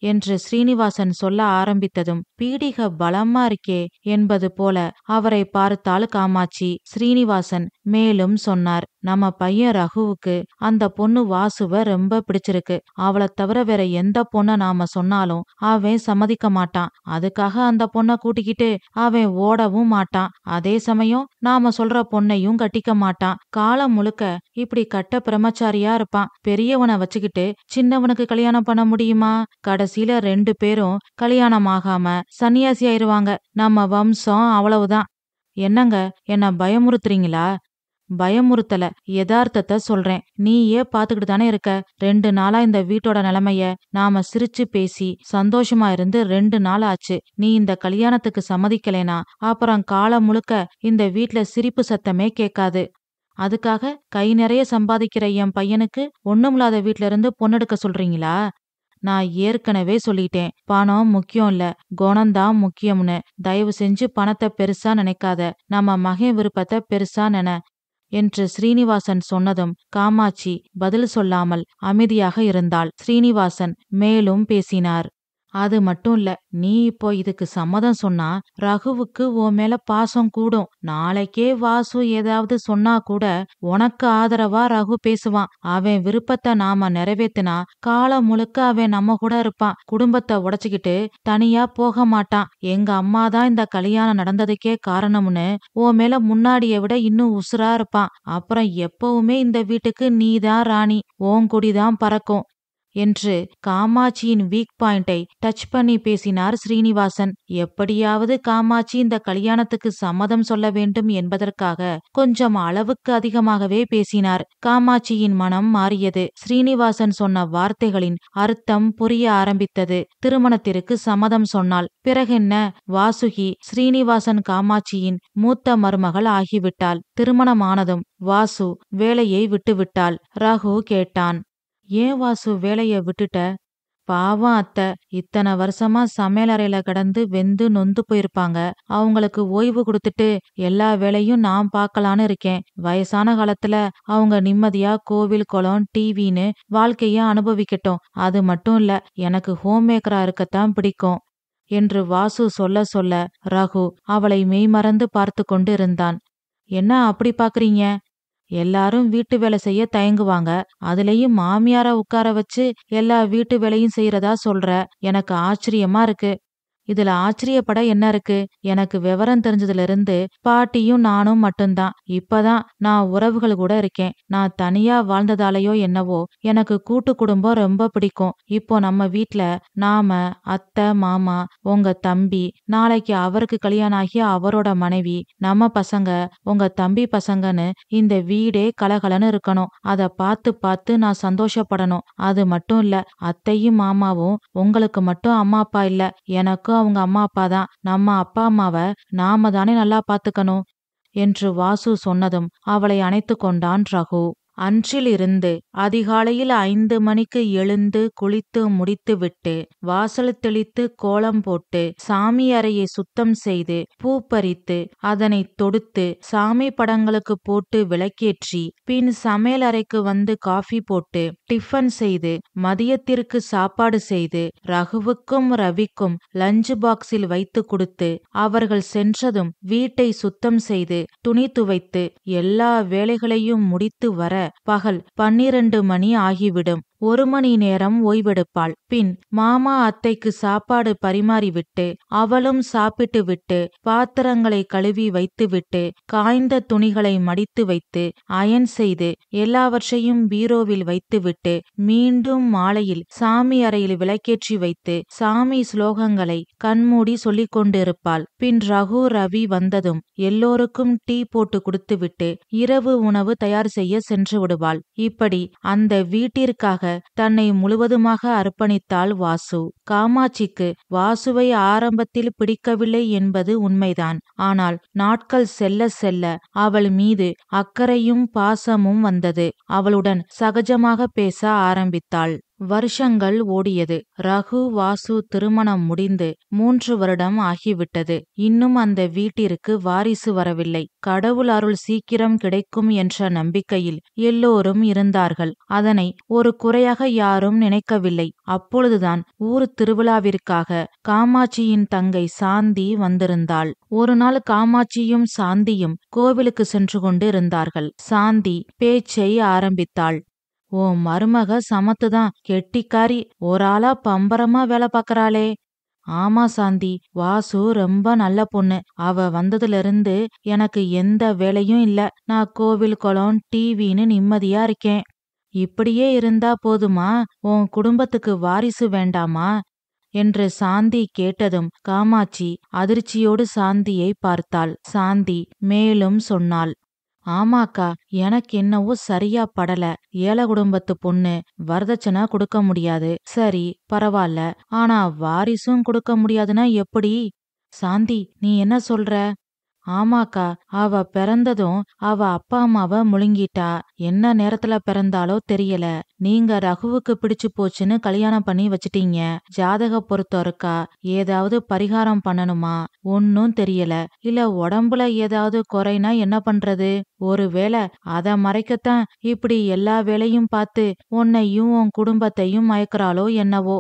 என்று ஸ்ரீனிவாசன் சொல்ல ஆரம்பித்ததும் பீடிக பலமா இருக்கே என்பது போல அவரை பார்த்தாள் காமாட்சி. ஸ்ரீனிவாசன் மேலும் சொன்னார், நம்ம பையன் ரகுவுக்கு அந்த பொண்ணு வாசுவ ரொம்ப பிடிச்சிருக்கு. அவளை தவிர வேற எந்த பொண்ண நாம சொன்னாலும் அவன் சம்மதிக்க மாட்டான். அதுக்காக அந்த பொண்ணை கூட்டிக்கிட்டு அவன் ஓடவும் மாட்டான். அதே சமயம் நாம சொல்ற பொண்ணையும் கட்டிக்க மாட்டான். காலம் முழுக்க இப்படி கட்ட பிரம்மச்சாரியா இருப்பான். பெரியவனை வச்சுக்கிட்டு சின்னவனுக்கு கல்யாணம் பண்ண முடியுமா? கடைசியில 2 பேரும் கல்யாணம் ஆகாம சன்னியாசி ஆயிருவாங்க. நம்ம வம்சம் அவ்வளவுதான். என்னங்க, என்ன பயமுறுத்துறீங்களா? பயமுறுத்தல, யதார்த்தத்தை சொல்றேன். நீயே பாத்துக்கிட்டு தானே இருக்க. 2 நாளா இந்த வீட்டோட நிலைமைய. நாம சிரிச்சு பேசி சந்தோஷமா இருந்து 2 நாள் ஆச்சு. நீ இந்த கல்யாணத்துக்கு சம்மதிக்கலைனா அப்புறம் காலம் முழுக்க இந்த வீட்ல சிரிப்பு சத்தமே கேட்காது. அதுக்காக கை நிறைய சம்பாதிக்கிற என் பையனுக்கு ஒண்ணுமில்லாத வீட்ல இருந்து பொண்ணெடுக்க சொல்றீங்களா? நான் ஏற்கனவே சொல்லிட்டேன், பணம் முக்கியம் இல்ல, குணம்தான் முக்கியம்னு. தயவு செஞ்சு பணத்தை பெருசா நினைக்காத. நம்ம மகன் விருப்பத்தை பெருசா நினை என்று ஸ்ரீனிவாசன் சொன்னதும் காமாட்சி பதில் சொல்லாமல் அமைதியாக இருந்தாள். ஸ்ரீனிவாசன் மேலும் பேசினார், அது மட்டும் இல்ல, நீ இப்போ இதுக்கு சம்மதம் சொன்னா ரகுவுக்கு உன் மேல பாசம் கூடும். நாளைக்கே வாசு ஏதாவது சொன்னா கூட உனக்கு ஆதரவா ரகு பேசுவான். அவன் விருப்பத்தை நாம நிறைவேத்தினா காலம் முழுக்க அவன் நம்ம கூட இருப்பான். குடும்பத்தை உடைச்சுக்கிட்டு தனியா போக மாட்டான். எங்க அம்மாதான் இந்த கல்யாணம் நடந்ததுக்கே காரணம்னு உன் மேல முன்னாடிய விட இன்னும் உசுரா இருப்பான். அப்புறம் எப்பவுமே இந்த வீட்டுக்கு நீதான் ராணி, உன் கொடிதான் பறக்கும் என்று காமாட்சியின் வீக் பாயிண்டை டச் பண்ணி பேசினார் ஸ்ரீனிவாசன். எப்படியாவது காமாட்சி இந்த கல்யாணத்துக்கு சம்மதம் சொல்ல வேண்டும் என்பதற்காக கொஞ்சம் அளவுக்கு அதிகமாகவே பேசினார். காமாட்சியின் மனம் மாறியது. ஸ்ரீனிவாசன் சொன்ன வார்த்தைகளின் அர்த்தம் புரிய ஆரம்பித்தது. திருமணத்திற்கு சம்மதம் சொன்னாள். பிறகென்ன, வாசுகி ஸ்ரீனிவாசன் காமாட்சியின் மூத்த மருமகள் ஆகிவிட்டாள். திருமணமானதும் வாசு வேலையை விட்டுவிட்டாள். ரகு கேட்டான், ஏன் வாசு வேலைய விட்டுட்ட? பாவம் அத்தை, இத்தனை வருஷமா சமையலறையில கிடந்து வெந்து நொந்து போயிருப்பாங்க. அவங்களுக்கு ஓய்வு கொடுத்துட்டு எல்லா வேலையும் நான் பார்க்கலான்னு இருக்கேன். வயசான காலத்துல அவங்க நிம்மதியா கோவில் குளம் டிவின்னு வாழ்க்கைய அனுபவிக்கட்டும். அது மட்டும் இல்ல, எனக்கு ஹோம் மேக்கரா இருக்கத்தான் பிடிக்கும் என்று வாசு சொல்ல சொல்ல ரகு அவளை மெய்மறந்து பார்த்து கொண்டு இருந்தான். என்ன அப்படி பாக்குறீங்க? எல்லாரும் வீட்டு வேலை செய்ய தயங்குவாங்க. அதுலயும் மாமியார உட்கார வச்சு எல்லா வீட்டு வேலையும் செய்யறதா சொல்ற. எனக்கு ஆச்சரியமா இருக்கு. இதுல ஆச்சரியப்பட என்ன இருக்கு? எனக்கு விவரம் தெரிஞ்சதுல இருந்து பாட்டியும் நானும் மட்டும்தான். இப்பதான் நான் உறவுகள் கூட இருக்கேன். நான் தனியா வாழ்ந்ததாலேயோ என்னவோ எனக்கு கூட்டு குடும்பம் ரொம்ப பிடிக்கும். இப்போ நம்ம வீட்ல நாம, அத்தை, மாமா, உங்க தம்பி, நாளைக்கு அவருக்கு கல்யாணம் ஆகி அவரோட மனைவி, நம்ம பசங்க, உங்க தம்பி பசங்கன்னு இந்த வீடே கலகலன்னு இருக்கணும். அத பார்த்து பார்த்து நான் சந்தோஷப்படணும். அது மட்டும் இல்ல, அத்தையும் மாமாவும் உங்களுக்கு மட்டும் அம்மா அப்பா இல்ல, எனக்கும் அவங்க அம்மா அப்பா தான். நம்ம அப்பா அம்மாவை நாம தானே நல்லா பாத்துக்கணும் என்று வாசு சொன்னதும் அவளை அணைத்து கொண்டான் ரகு. அன்றிலிருந்து அதிகாலையில் 5 மணிக்கு எழுந்து குளித்து முடித்துவிட்டு வாசல் தெளித்து கோலம் போட்டு சாமி அறையை சுத்தம் செய்து பூ பறித்து அதனை தொடுத்து சாமி படங்களுக்கு போட்டு விளக்கேற்றி பின் சமையல் அறைக்கு வந்து காஃபி போட்டு டிஃபன் செய்து மதியத்திற்கு சாப்பாடு செய்து ரகுவுக்கும் ரவிக்கும் லஞ்ச் பாக்ஸில் வைத்து கொடுத்து அவர்கள் சென்றதும் வீட்டை சுத்தம் செய்து துணி துவைத்து எல்லா வேலைகளையும் முடித்து வர பகல் 12 மணி ஆகிவிடும். 1 மணி நேரம் ஓய்வெடுப்பாள். பின் மாமா அத்தைக்கு சாப்பாடு பரிமாறிவிட்டு அவளும் சாப்பிட்டு விட்டு பாத்திரங்களை கழுவி வைத்துவிட்டு காய்ந்த துணிகளை மடித்து வைத்து அயன் செய்து எல்லாவற்றையும் பீரோவில் வைத்துவிட்டு மீண்டும் மாலையில் சாமி அறையில் விளக்கேற்றி வைத்து சாமி ஸ்லோகங்களை கண்மூடி சொல்லிக் கொண்டிருப்பாள். பின் ரகு ரவி வந்ததும் எல்லோருக்கும் டீ போட்டு கொடுத்துவிட்டு இரவு உணவு தயார் செய்ய சென்று விடுவாள். இப்படி அந்த வீட்டிற்காக தன்னை முழுவதுமாக அர்ப்பணித்தாள் வாசு. காமாட்சிக்கு வாசுவை ஆரம்பத்தில் பிடிக்கவில்லை என்பது உண்மைதான். ஆனால் நாட்கள் செல்ல செல்ல அவள் மீது அக்கறையும் பாசமும் வந்தது. அவளுடன் சகஜமாக பேச ஆரம்பித்தாள். வருஷங்கள் ஓடியது. ரகு வாசு திருமணம் முடிந்து 3 வருடம் ஆகிவிட்டது. இன்னும் அந்த வீட்டிற்கு வாரிசு வரவில்லை. கடவுள் அருள் சீக்கிரம் கிடைக்கும் என்ற நம்பிக்கையில் எல்லோரும் இருந்தார்கள். அதனை ஒரு குறையாக யாரும் நினைக்கவில்லை. அப்பொழுதுதான் ஊர் திருவிழாவிற்காக காமாட்சியின் தங்கை சாந்தி வந்திருந்தாள். ஒரு நாள் காமாட்சியும் சாந்தியும் கோவிலுக்கு சென்று கொண்டு இருந்தார்கள். சாந்தி பேச்சை ஆரம்பித்தாள். ஓ மருமக சமத்துதான், கெட்டிக்காரி, ஒரு ஆளா பம்பரமா வேலை பாக்கறாளே. ஆமா சாந்தி, வாசு ரொம்ப நல்ல பொண்ணு. அவ வந்ததுல இருந்து எனக்கு எந்த வேலையும் இல்ல. நான் கோவில் குளம் டிவின்னு நிம்மதியா இருக்கேன். இப்படியே இருந்தா போதுமா? உன் குடும்பத்துக்கு வாரிசு வேண்டாமா என்று சாந்தி கேட்டதும் காமாட்சி அதிர்ச்சியோடு சாந்தியை பார்த்தாள். சாந்தி மேலும் சொன்னாள். ஆமாக்கா, எனக்கு என்னவோ சரியா படல. ஏழை குடும்பத்து பொண்ணு, வரதட்சணை கொடுக்க முடியாது. சரி பரவாயில்ல, ஆனா வாரிசும் கொடுக்க முடியாதுன்னா எப்படி? சாந்தி, நீ என்ன சொல்ற? ஆமாக்கா, அவ பிறந்ததும் அவ அப்பா அம்மாவ முழுங்கிட்டா. என்ன நேரத்துல பிறந்தாலோ தெரியல. நீங்க ரகுவுக்கு பிடிச்சு போச்சுன்னு கல்யாணம் பண்ணி வச்சிட்டீங்க. ஜாதக பொருத்தம் இருக்கா? ஏதாவது பரிகாரம் பண்ணணுமா? ஒன்னும் தெரியல. இல்ல உடம்புல ஏதாவது குறைனா என்ன பண்றது? ஒருவேளை அத மறைக்கத்தான் இப்படி எல்லா வேலையும் பார்த்து உன்னையும் உன் குடும்பத்தையும் மயக்கிறாளோ என்னவோ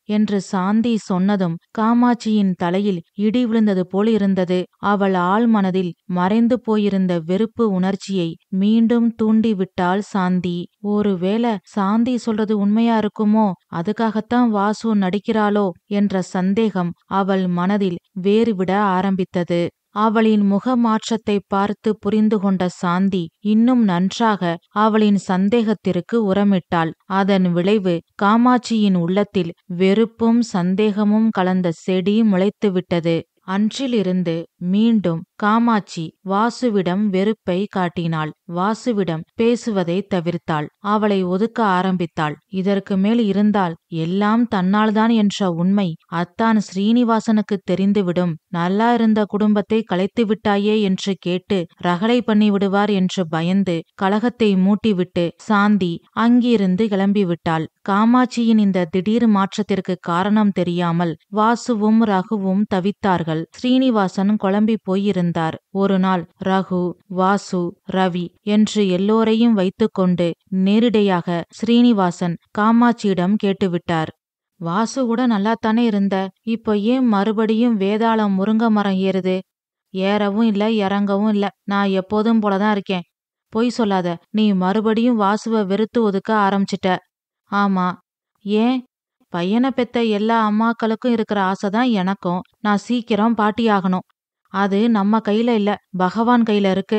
என்று சாந்தி சொன்னதும் காமாட்சியின் தலையில் இடி விழுந்தது போல் இருந்தது. அவள் ஆழ் மனதில் மறைந்து போயிருந்த வெறுப்பு உணர்ச்சியை மீண்டும் தூண்டிவிட்டாள் சாந்தி. ஒருவேளை சாந்தி சொல்றது உண்மையா இருக்குமோ? அதுக்காகத்தான் வாசு நடிக்கிறாளோ என்ற சந்தேகம் அவள் மனதில் வேறுவிட ஆரம்பித்தது. அவளின் முக மாற்றத்தை பார்த்து புரிந்து கொண்ட சாந்தி இன்னும் நன்றாக அவளின் சந்தேகத்திற்கு உரமிட்டாள். அதன் விளைவு காமாட்சியின் உள்ளத்தில் வெறுப்பும் சந்தேகமும் கலந்த செடி முளைத்துவிட்டது. அன்றிலிருந்து மீண்டும் காமாட்சி வாசுவிடம் வெறுப்பை காட்டினாள். வாசுவிடம் பேசுவதை தவிர்த்தாள். அவளை ஒதுக்க ஆரம்பித்தாள். இதற்கு மேல் இருந்தால் எல்லாம் தன்னால்தான் என்ற உண்மை அத்தான் ஸ்ரீனிவாசனுக்கு தெரிந்துவிடும். நல்லா இருந்த குடும்பத்தை கலைத்து விட்டாயே என்று கேட்டு ரகளை பண்ணி விடுவார் என்று பயந்து கலகத்தை மூட்டிவிட்டு சாந்தி அங்கிருந்து கிளம்பிவிட்டாள். காமாட்சியின் இந்த திடீர் மாற்றத்திற்கு காரணம் தெரியாமல் வாசுவும் ரகுவும் தவித்தார்கள். ஸ்ரீனிவாசன் குழம்பி போயிருந்தார். ஒரு நாள் ரகு, வாசு, ரவி என்று எல்லோரையும் வைத்துக்கொண்டு நேரிடையாக ஸ்ரீனிவாசன் காமாட்சியிடம் கேட்டுவிட்டார். வாசு கூட நல்லாத்தானே இருந்த, இப்போ ஏன் மறுபடியும் வேதாளம் முருங்க மரம் ஏறுது? ஏறவும் இல்ல இறங்கவும் இல்ல, நான் எப்போதும் போலதான் இருக்கேன். பொய் சொல்லாத, நீ மறுபடியும் வாசுவ வெறுத்து ஒதுக்க ஆரம்பிச்சிட்ட. ஆமா. ஏன்? பையனை பெத்த எல்லா அம்மாக்களுக்கும் இருக்கிற ஆசைதான் எனக்கும். நான் சீக்கிரம் பாட்டியாகணும். அது நம்ம கையில இல்ல, பகவான் கையில இருக்கு.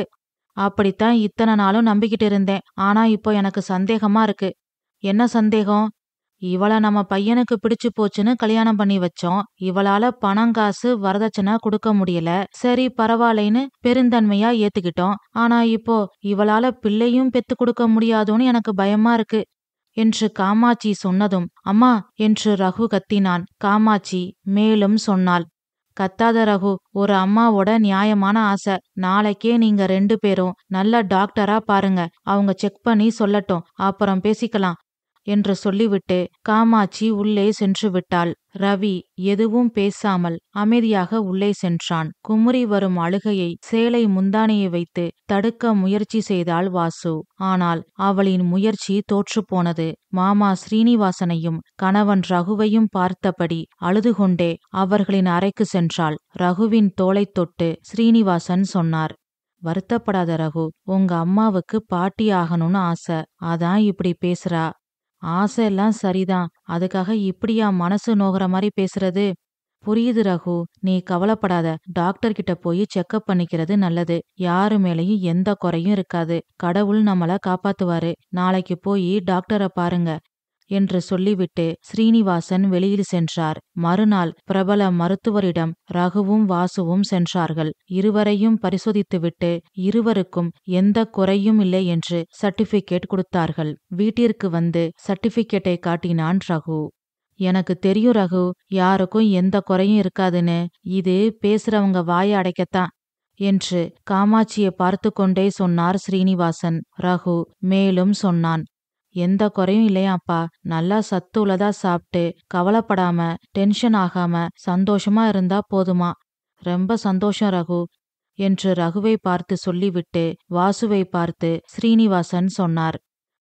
அப்படித்தான் இத்தனை நாளும் நம்பிக்கிட்டு இருந்தேன். ஆனா இப்போ எனக்கு சந்தேகமா இருக்கு. என்ன சந்தேகம்? இவளை நம்ம பையனுக்கு பிடிச்சு போச்சுன்னு கல்யாணம் பண்ணி வச்சோம். இவளால பணம் காசு வரதட்சணை கொடுக்க முடியல. சரி பரவாயில்லைன்னு பெருந்தன்மையா ஏத்துக்கிட்டோம். ஆனா இப்போ இவளால பிள்ளையும் பெத்து கொடுக்க முடியாதோன்னு எனக்கு பயமா இருக்கு என்று காமாட்சி சொன்னதும் அம்மா என்று ரகு கத்தினான். காமாட்சி மேலும் சொன்னாள், கத்தாத ரகு, ஒரு அம்மாவோட நியாயமான ஆசை. நாளைக்கே நீங்க 2 பேரும் நல்ல டாக்டரா பாருங்க. அவங்க செக் பண்ணி சொல்லட்டும், அப்புறம் பேசிக்கலாம் என்று சொல்லிவிட்டு காமாட்சி உள்ளே சென்று விட்டாள். ரவி எதுவும் பேசாமல் அமைதியாக உள்ளே சென்றான். குமுறி வரும் அழுகையை சேலை முந்தானையை வைத்து தடுக்க முயற்சி செய்தாள் வாசு. ஆனால் அவளின் முயற்சி தோற்றுப்போனது. மாமா ஸ்ரீனிவாசனையும் கணவன் ரகுவையும் பார்த்தபடி அழுதுகொண்டே அவர்களின் அறைக்கு சென்றாள். ரகுவின் தோளைத் தொட்டு ஸ்ரீனிவாசன் சொன்னார், வருத்தப்படாத ரகு, உங்க அம்மாவுக்கு பாட்டி ஆகணும்னு ஆசை. அதான் இப்படி பேசுறா. ஆசை எல்லாம் சரிதான், அதுக்காக இப்படியா மனசு நோகிற மாதிரி பேசுறது? புரியுது ரகு, நீ கவலைப்படாத. டாக்டர் கிட்ட போய் செக்கப் பண்ணிக்கிறது நல்லது. யாரு மேலையும் எந்த குறையும் இருக்காது. கடவுள் நம்மள காப்பாத்துவாரு. நாளைக்கு போய் டாக்டரை பாருங்க என்று சொல்லிவிட்டு ஸ்ரீனிவாசன் வெளியில் சென்றார். மறுநாள் பிரபல மருத்துவரிடம் ரகுவும் வாசுவும் சென்றார்கள். இருவரையும் பரிசோதித்துவிட்டு இருவருக்கும் எந்த குறையும் இல்லை என்று சர்டிபிகேட் கொடுத்தார்கள். வீட்டிற்கு வந்து சர்டிபிகேட்டை காட்டினான் ரகு. எனக்கு தெரியும் ரகு, யாருக்கும் எந்த குறையும் இருக்காதுன்னு. இது பேசுறவங்க வாயை அடைக்கத்தான் என்று காமாட்சியை பார்த்து கொண்டே சொன்னார் ஸ்ரீனிவாசன். ரகு மேலும் சொன்னான், எந்த குறையும் இல்லையாப்பா. நல்லா சத்துள்ளதா சாப்பிட்டு கவலைப்படாம டென்ஷன் ஆகாம சந்தோஷமா இருந்தா போதுமா. ரொம்ப சந்தோஷம் ரகு என்று ரகுவை பார்த்து சொல்லிவிட்டு வாசுவை பார்த்து ஸ்ரீனிவாசன் சொன்னார்,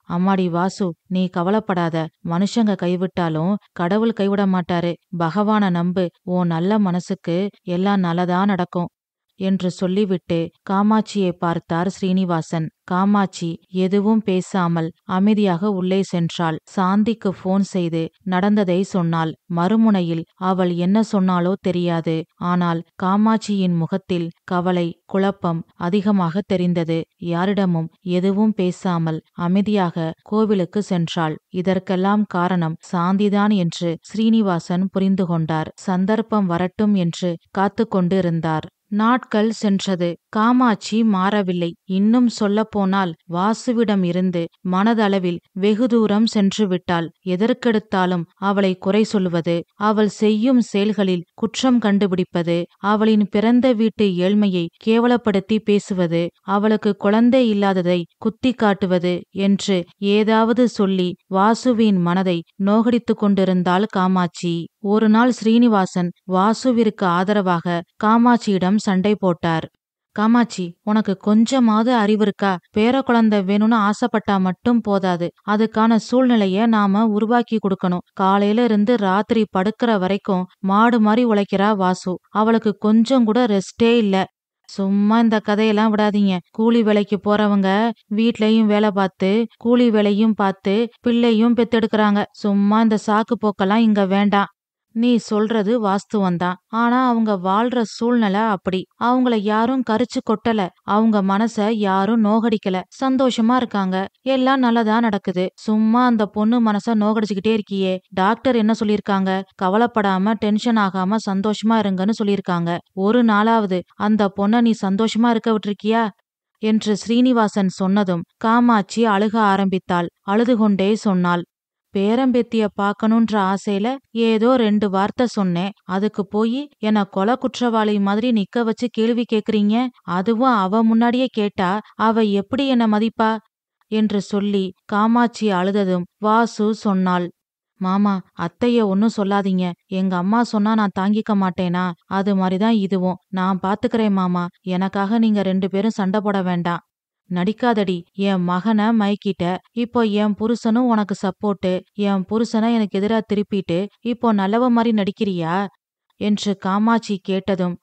அம்மாடி வாசு, நீ கவலைப்படாத. மனுஷங்க கைவிட்டாலும் கடவுள் கைவிட மாட்டாரு. பகவான நம்பு. உன் நல்ல மனசுக்கு எல்லாம் நல்லதா நடக்கும் என்று சொல்லிவிட்டு காமாட்சியை பார்த்தார் ஸ்ரீனிவாசன். காமாட்சி எதுவும் பேசாமல் அமைதியாக உள்ளே சென்றாள். சாந்திக்கு போன் செய்து நடந்ததை சொன்னாள். மறுமுனையில் அவள் என்ன சொன்னாலோ தெரியாது. ஆனால் காமாட்சியின் முகத்தில் கவலை, குழப்பம் அதிகமாக தெரிந்தது. யாரிடமும் எதுவும் பேசாமல் அமைதியாக கோவிலுக்கு சென்றாள். இதற்கெல்லாம் காரணம் சாந்திதான் என்று ஸ்ரீனிவாசன் புரிந்து கொண்டார். சந்தர்ப்பம் வரட்டும் என்று காத்து கொண்டு இருந்தார். நாட்கள் சென்றது. காமாட்சி மாறவில்லை. இன்னும் சொல்லப்போனால் வாசுவிடம் இருந்து மனதளவில் வெகு தூரம் சென்று விட்டாள். எதற்கெடுத்தாலும் அவளை குறை சொல்வது, அவள் செய்யும் செயல்களில் குற்றம் கண்டுபிடிப்பது, அவளின் பிறந்த வீட்டு ஏழ்மையை கேவலப்படுத்தி பேசுவது, அவளுக்கு குழந்தை இல்லாததை குத்தி காட்டுவது என்று ஏதாவது சொல்லி வாசுவின் மனதை நோகடித்து கொண்டிருந்தாள் காமாட்சி. ஒரு நாள் ஸ்ரீனிவாசன் வாசுவிற்கு ஆதரவாக காமாட்சியிடம் சண்டை போட்டார். காமாட்சி, உனக்கு கொஞ்சமாவது அறிவு இருக்கா? பேர குழந்தை வேணும்னு ஆசைப்பட்டா மட்டும் போதாது, அதுக்கான சூழ்நிலைய நாம உருவாக்கி கொடுக்கணும். காலையில இருந்து ராத்திரி படுக்கிற வரைக்கும் மாடு மாதிரி உழைக்கிறா வாசு. அவளுக்கு கொஞ்சம் கூட ரெஸ்டே இல்ல. சும்மா இந்த கதையெல்லாம் விடாதீங்க. கூலி வேலைக்கு போறவங்க வீட்லயும் வேலை பார்த்து கூலி வேலையும் பார்த்து பிள்ளையும் பெத்தெடுக்கிறாங்க. சும்மா இந்த சாக்கு போக்கெல்லாம் இங்க வேண்டாம். நீ சொல்றது வாஸ்துவந்தான். ஆனா அவங்க வாழ்ற சூழ்நிலை அப்படி. அவங்கள யாரும் கரிச்சு கொட்டல. அவங்க மனச யாரும் நோகடிக்கல. சந்தோஷமா இருக்காங்க. எல்லாம் நல்லதா நடக்குது. சும்மா அந்த பொண்ணு மனச நோகடிச்சுக்கிட்டே இருக்கியே. டாக்டர் என்ன சொல்லிருக்காங்க? கவலைப்படாம டென்ஷன் ஆகாம சந்தோஷமா இருங்கன்னு சொல்லிருக்காங்க. ஒரு நாளாவது அந்த பொண்ண நீ சந்தோஷமா இருக்க விட்டுருக்கியா என்று ஸ்ரீனிவாசன் சொன்னதும் காமாட்சி அழுக ஆரம்பித்தாள். அழுது கொண்டே சொன்னாள், பேரம்பேத்திய பாக்கணுன்ற ஆசையில ஏதோ 2 வார்த்தை சொன்னேன். அதுக்கு போயி என்ன கொலை குற்றவாளி மாதிரி நிக்க வச்சு கேள்வி கேக்குறீங்க. அதுவும் அவ முன்னாடியே கேட்டா அவ எப்படி என்ன மதிப்பா என்று சொல்லி காமாட்சி அழுததும் வாசு சொன்னாள், மாமா, அத்தைய ஒன்னும் சொல்லாதீங்க. எங்க அம்மா சொன்னா நான் தாங்கிக்க மாட்டேனா? அது மாதிரிதான் இதுவும். நான் பாத்துக்கிறேன் மாமா. எனக்காக நீங்க 2 பேரும் சண்டை போட வேண்டாம். நடிக்காதடி. என் மகனை மயக்கிட்ட. இப்போ என் புருஷனும் உனக்கு சப்போர்ட்டு. என் புருஷனை எனக்கு எதிரா திருப்பிட்டு இப்போ நல்லவ மாதிரி நடிக்கிறியா என்று காமாட்சி கேட்டதும்,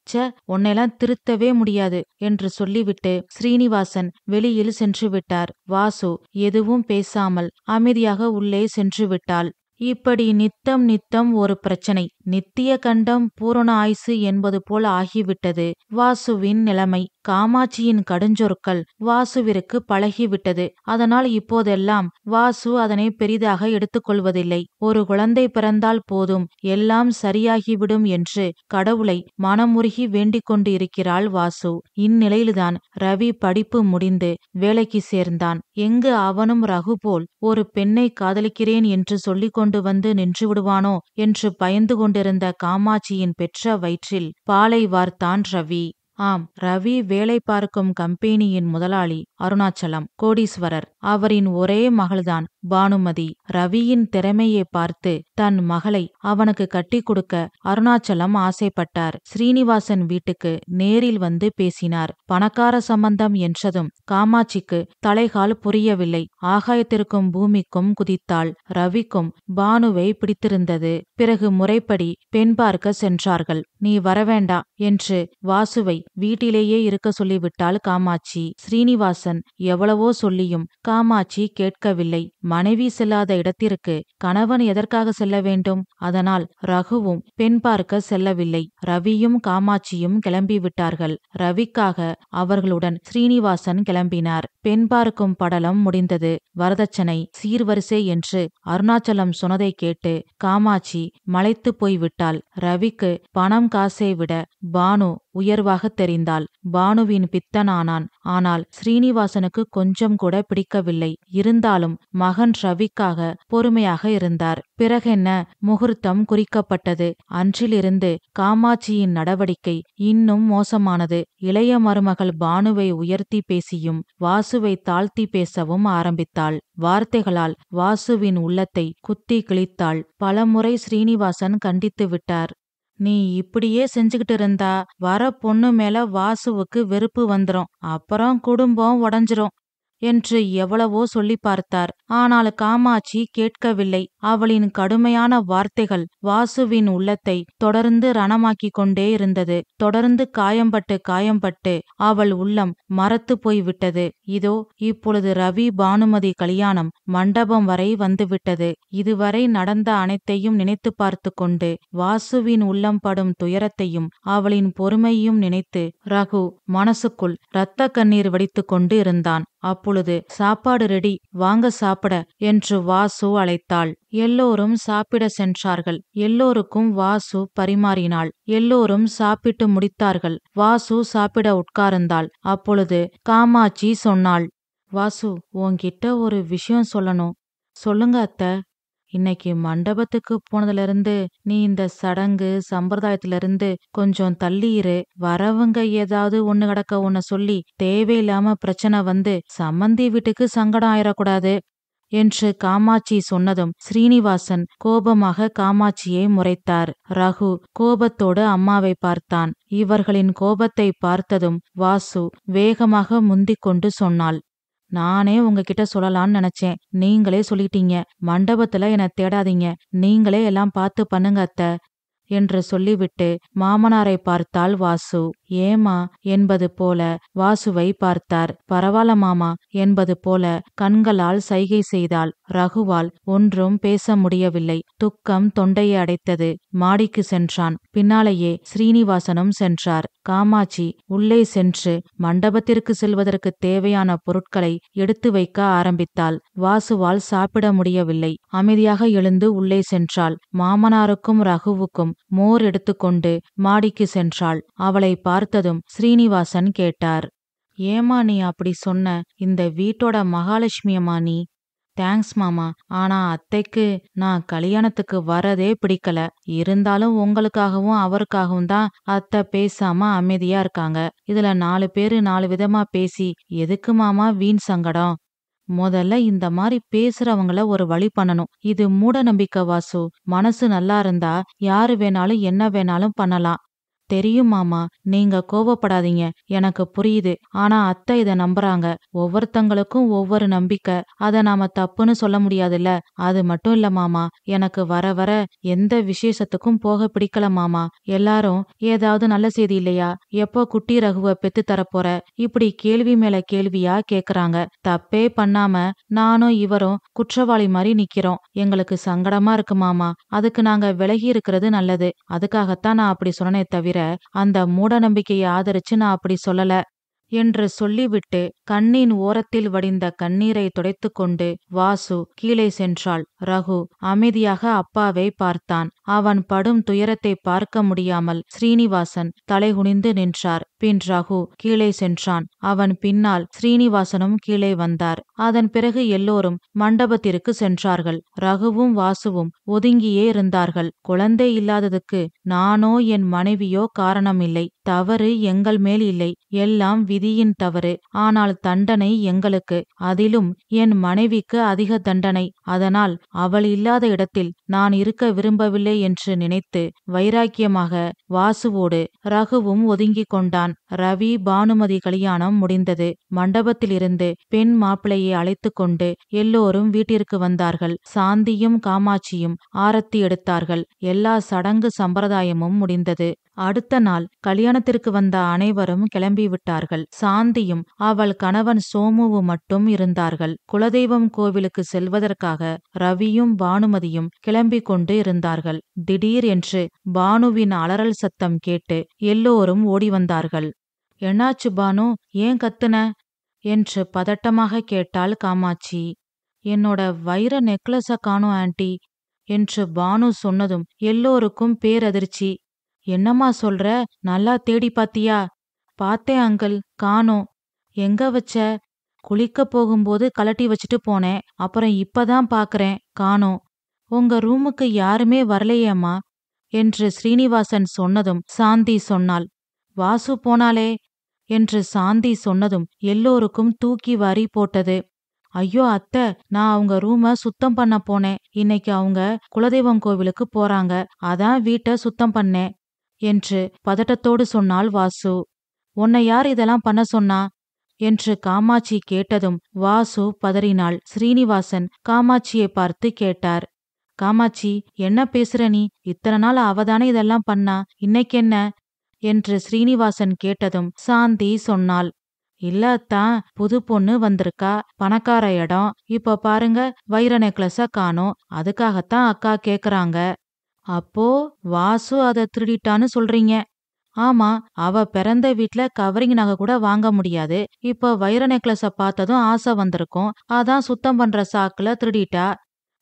உன்னையெல்லாம் திருத்தவே முடியாது என்று சொல்லிவிட்டு ஸ்ரீனிவாசன் வெளியில் சென்று விட்டார். வாசு எதுவும் பேசாமல் அமைதியாக உள்ளே சென்று விட்டாள். இப்படி நித்தம் நித்தம் ஒரு பிரச்சனை. நித்திய கண்டம் பூரண ஆயுசு என்பது போல் ஆகிவிட்டது வாசுவின் நிலைமை. காமாட்சியின் கடுஞ்சொற்கள் வாசுவிற்கு பழகிவிட்டது. அதனால் இப்போதெல்லாம் வாசு அதனை பெரிதாக எடுத்துக்கொள்வதில்லை. ஒரு குழந்தை பிறந்தால் போதும், எல்லாம் சரியாகிவிடும் என்று கடவுளை மனமுருகி வேண்டிக் கொண்டு இருக்கிறாள் வாசு. இந்நிலையில்தான் ரவி படிப்பு முடிந்து வேலைக்கு சேர்ந்தான். எங்கு அவனும் ரகு போல் ஒரு பெண்ணை காதலிக்கிறேன் என்று சொல்லிக் கொண்டு வந்து நின்று விடுவானோ என்று பயந்து கொண்டிருந்த காமாட்சியின் பெற்ற வயிற்றில் பாலை வார்த்தான் ரவி. ஆம், ரவி வேலை பார்க்கும் கம்பெனியின் முதலாளி அருணாச்சலம் கோடீஸ்வரர். அவரின் ஒரே மகள்தான் பானுமதி. ரவியின் திறமையை பார்த்து தன் மகளை அவனுக்கு கட்டி கொடுக்க அருணாச்சலம் ஆசைப்பட்டார். ஸ்ரீனிவாசன் வீட்டுக்கு நேரில் வந்து பேசினார். பணக்கார சம்பந்தம் என்றதும் காமாட்சிக்கு தலைகால் புரியவில்லை. ஆகாயத்திற்கும் பூமிக்கும் குதித்தாள். ரவிக்கும் பானுவை பிடித்திருந்தது. பிறகு முறைப்படி பெண் பார்க்க சென்றார்கள். நீ வரவேண்டா என்று வாசுவை வீட்டிலேயே இருக்க சொல்லிவிட்டாள் காமாட்சி. ஸ்ரீனிவாசன் எவ்வளவோ சொல்லியும் காமாட்சி கேட்கவில்லை. மனைவி செல்லாத இடத்திற்கு கணவன் எதற்காக செல்ல வேண்டும்? அதனால் ரகுவும் பெண் பார்க்க செல்லவில்லை. ரவியும் காமாட்சியும் கிளம்பிவிட்டார்கள். ரவிக்காக அவர்களுடன் ஸ்ரீனிவாசன் கிளம்பினார். பெண் பார்க்கும் படலம் முடிந்தது. வரதட்சணை சீர்வரிசை என்று அருணாச்சலம் சொன்னதை கேட்டு காமாட்சி மலைத்து போய்விட்டாள். ரவிக்கு பணம் காசை விட பானு உயர்வாக தெரிந்தாள். பானுவின் பித்தனானான். ஆனால் ஸ்ரீனிவாசனுக்கு கொஞ்சம் கூட பிடிக்கவில்லை. இருந்தாலும் மகன் ரவிக்காக பொறுமையாக இருந்தார். பிறகென்ன, முகூர்த்தம் குறிக்கப்பட்டது. அன்றிலிருந்து காமாட்சியின் நடவடிக்கை இன்னும் மோசமானது. இளைய மருமகள் பானுவை உயர்த்தி பேசியும் வாசுவை தாழ்த்தி பேசவும் ஆரம்பித்தாள். வார்த்தைகளால் வாசுவின் உள்ளத்தை குத்தி கிழித்தாள். பலமுறை ஸ்ரீனிவாசன் கண்டித்து விட்டார். நீ இப்படியே செஞ்சுக்கிட்டு இருந்தா வர பொண்ணு மேல வாசுவுக்கு வெறுப்பு வந்துரும். அப்புறம் குடும்பம் உடைஞ்சிரும் என்று எவ்வளவோ சொல்லி பார்த்தார். ஆனால் காமாட்சி கேட்கவில்லை. அவளின் கடுமையான வார்த்தைகள் வாசுவின் உள்ளத்தை தொடர்ந்து ரணமாக்கிக் கொண்டே இருந்தது. தொடர்ந்து காயம்பட்டு அவள் உள்ளம் மரத்து போய்விட்டது. இதோ இப்பொழுது ரவி பானுமதி கல்யாணம் மண்டபம் வரை வந்துவிட்டது. இதுவரை நடந்த அனைத்தையும் நினைத்து பார்த்து கொண்டு வாசுவின் உள்ளம் படும் துயரத்தையும் அவளின் பொறுமையும் நினைத்து ரகு மனசுக்குள் இரத்த கண்ணீர் வடித்து கொண்டு இருந்தான். அப்பொழுது சாப்பாடு ரெடி, வாங்க சாப்பிட என்று வாசு அழைத்தாள். எல்லோரும் சாப்பிட சென்றார்கள். எல்லோருக்கும் வாசு பரிமாறினாள். எல்லோரும் சாப்பிட்டு முடித்தார்கள். வாசு சாப்பிட உட்கார்ந்தாள். அப்பொழுது காமாட்சி சொன்னாள், வாசு, உன்கிட்ட ஒரு விஷயம் சொல்லணும். சொல்லுங்க அத்தை. இன்னைக்கு மண்டபத்துக்கு போனதுல நீ இந்த சடங்கு சம்பிரதாயத்திலிருந்து கொஞ்சம் தள்ளியிரு. வரவங்க ஏதாவது ஒண்ணு கிடக்க ஒண்ணு சொல்லி தேவையில்லாம பிரச்சனை வந்து சம்மந்தி வீட்டுக்கு சங்கடம் ஆயிடக்கூடாது என்று காமாட்சி சொன்னதும் ஸ்ரீனிவாசன் கோபமாக காமாட்சியை முறைத்தார். ரகு கோபத்தோடு அம்மாவை பார்த்தான். இவர்களின் கோபத்தை பார்த்ததும் வாசு வேகமாக முந்திக் கொண்டு சொன்னாள், நானே உங்ககிட்ட சொல்லலான்னு நினைச்சேன். நீங்களே சொல்லிட்டீங்க. மண்டபத்துல என்ன தேடாதீங்க. நீங்களே எல்லாம் பார்த்து பண்ணுங்க அத்தை என்று சொல்லிவிட்டு மாமனாரை பார்த்தாள் வாசு. ஏமா என்பது போல வாசுவை பார்த்தார். பரவாயில்ல மாமா என்பது போல கண்களால் சைகை செய்தாள். ரகுவால் ஒன்றும் பேச முடியவில்லை. துக்கம் தொண்டையை அடைத்தது. மாடிக்கு சென்றான். பின்னாலேயே ஸ்ரீனிவாசனும் சென்றார். காமாட்சி உள்ளே சென்று மண்டபத்திற்கு செல்வதற்கு தேவையான பொருட்களை எடுத்து வைக்க ஆரம்பித்தாள். வாசுவால் சாப்பிட முடியவில்லை. அமைதியாக எழுந்து உள்ளே சென்றாள். மாமனாருக்கும் ரகுவுக்கும் மோர் எடுத்துக்கொண்டு மாடிக்கு சென்றாள். அவளை பார்த்ததும் ஸ்ரீனிவாசன் கேட்டார், ஏமா நீ அப்படி சொன்ன? இந்த வீட்டோட மகாலட்சுமியம்மா நீ. தேங்க்ஸ் மாமா. ஆனா அத்தைக்கு நான் கல்யாணத்துக்கு வரதே பிடிக்கல. இருந்தாலும் உங்களுக்காகவும் அவருக்காகவும் தான் அத்தை பேசாம அமைதியா இருக்காங்க. இதுல 4 பேரு 4 விதமா பேசி எதுக்கு மாமா வீண் சங்கடம்? முதல்ல இந்த மாதிரி பேசுறவங்கள ஒரு வழி பண்ணணும். இது மூட நம்பிக்கை வாசு. மனசு நல்லா இருந்தா யாரு வேணாலும் என்ன வேணாலும் பண்ணலாம். தெரியும் மாமா, நீங்க கோவப்படாதீங்க, எனக்கு புரியுது. ஆனா அத்தை இத நம்புறாங்க. ஒவ்வொருத்தங்களுக்கும் ஒவ்வொரு நம்பிக்கை. அத நாம தப்புன்னு சொல்ல முடியாதுல்ல. அது மட்டும் இல்ல மாமா, எனக்கு வர வர எந்த விசேஷத்துக்கும் போக பிடிக்கல மாமா. எல்லாரும் ஏதாவது நல்ல செய்தி இல்லையா, எப்போ குட்டி ரகுவ பெத்து தரப்போற, இப்படி கேள்வி மேல கேள்வியா கேக்குறாங்க. தப்பே பண்ணாம நானும் இவரும் குற்றவாளி மாதிரி நிக்கிறோம். எங்களுக்கு சங்கடமா இருக்கு மாமா. அதுக்கு நாங்க விலகி இருக்கிறது நல்லது. அதுக்காகத்தான் நான் அப்படி சொன்னனே தவிர அந்த மூட நம்பிக்கையை ஆதரிச்சு நான் அப்படி சொல்லல என்று சொல்லிவிட்டு கண்ணின் ஓரத்தில் வடிந்த கண்ணீரை துடைத்து கொண்டு வாசு கீழே சென்றாள். ரகு அமைதியாக அப்பாவை பார்த்தான். அவன் படும் துயரத்தை பார்க்க முடியாமல் ஸ்ரீனிவாசன் தலைகுனிந்து நின்றார். பின் ரகு கீழே சென்றான். அவன் பின்னால் ஸ்ரீனிவாசனும் கீழே வந்தார். அதன் பிறகு எல்லோரும் மண்டபத்திற்கு சென்றார்கள். ரகுவும் வாசுவும் ஒதுங்கியே இருந்தார்கள். குழந்தை இல்லாததுக்கு நானோ என் மனைவியோ காரணமில்லை. தவறு எங்கள் மேல் இல்லை. எல்லாம் விதியின் தவறு. ஆனால் தண்டனை எங்களுக்கு. அதிலும் என் மனைவிக்கு அதிக தண்டனை. அதனால் அவள் இல்லாத இடத்தில் நான் இருக்க விரும்பவில்லை என்று நினைத்து வைராக்கியமாக வாசுவோடு ரகுவும் ஒதுங்கிக் கொண்டான். ரவி பானுமதி கல்யாணம் முடிந்தது. மண்டபத்திலிருந்து பெண் மாப்பிளையை அழைத்து கொண்டு எல்லோரும் வீட்டிற்கு வந்தார்கள். சாந்தியும் காமாட்சியும் ஆரத்தி எடுத்தார்கள். எல்லா சடங்கு சம்பிரதாயமும் முடிந்தது. அடுத்த நாள் கல்யாணத்திற்கு வந்த அனைவரும் கிளம்பிவிட்டார்கள். சாந்தியும் அவள் கணவன் சோமுவு மட்டும் இருந்தார்கள். குலதெய்வம் கோவிலுக்கு செல்வதற்காக ரவியும் பானுமதியும் கிளம்பிக் கொண்டு இருந்தார்கள். திடீர் என்று பானுவின் அலறல் சத்தம் கேட்டு எல்லோரும் ஓடி வந்தார்கள். என்னாச்சு பானு, ஏன் கத்துன என்று பதட்டமாக கேட்டாள் காமாட்சி. என்னோட வைர நெக்லஸ காணோம் ஆண்டி என்று பானு சொன்னதும் எல்லோருக்கும் பேரதிர்ச்சி. என்னம்மா சொல்ற? நல்லா தேடி பாத்தியா? பார்த்தேன் அங்கிள், காணோம். எங்க வச்ச? குளிக்க போகும்போது கலட்டி வச்சுட்டு போனேன். அப்புறம் இப்பதான் பாக்குறேன், காணோம். உங்க ரூமுக்கு யாருமே வரலையேம்மா என்று ஸ்ரீனிவாசன் சொன்னதும் சாந்தி சொன்னாள். வாசு போனாலே என்று சாந்தி சொன்னதும் எல்லோருக்கும் தூக்கி வாரி போட்டது. ஐயோ அத்தை, நான் அவங்க ரூம சுத்தம் பண்ண போனேன். இன்னைக்கு அவங்க குலதெய்வம் கோவிலுக்கு போறாங்க. அதான் வீட்டை சுத்தம் பண்ணேன் என்று பதட்டத்தோடு சொன்னாள் வாசு. உன்னை யார் இதெல்லாம் பண்ண சொன்னா என்று காமாட்சி கேட்டதும் வாசு பதறினாள். ஸ்ரீனிவாசன் காமாட்சியை பார்த்து கேட்டார், காமாட்சி என்ன பேசுற நீ? இத்தனை நாள் அவதானே இதெல்லாம் பண்ணா, இன்னைக்கென்ன என்று ஸ்ரீனிவாசன் கேட்டதும் சாந்தி சொன்னாள். இல்ல அத்தான், புது பொண்ணு வந்திருக்கா, பணக்கார இடம். இப்ப பாருங்க, வைர நெக்லஸ காணோம். அதுக்காகத்தான் அக்கா கேக்குறாங்க. அப்போ வாசு அத திருடிட்டான்னு சொல்றீங்க? ஆமா, அவ பிறந்த வீட்ல கவரிங் நகை கூட வாங்க முடியாது. இப்ப வைர நெக்லஸ பார்த்ததும் ஆசை வந்திருக்கும். அதான் சுத்தம் பண்ற சாக்குல திருடிட்டா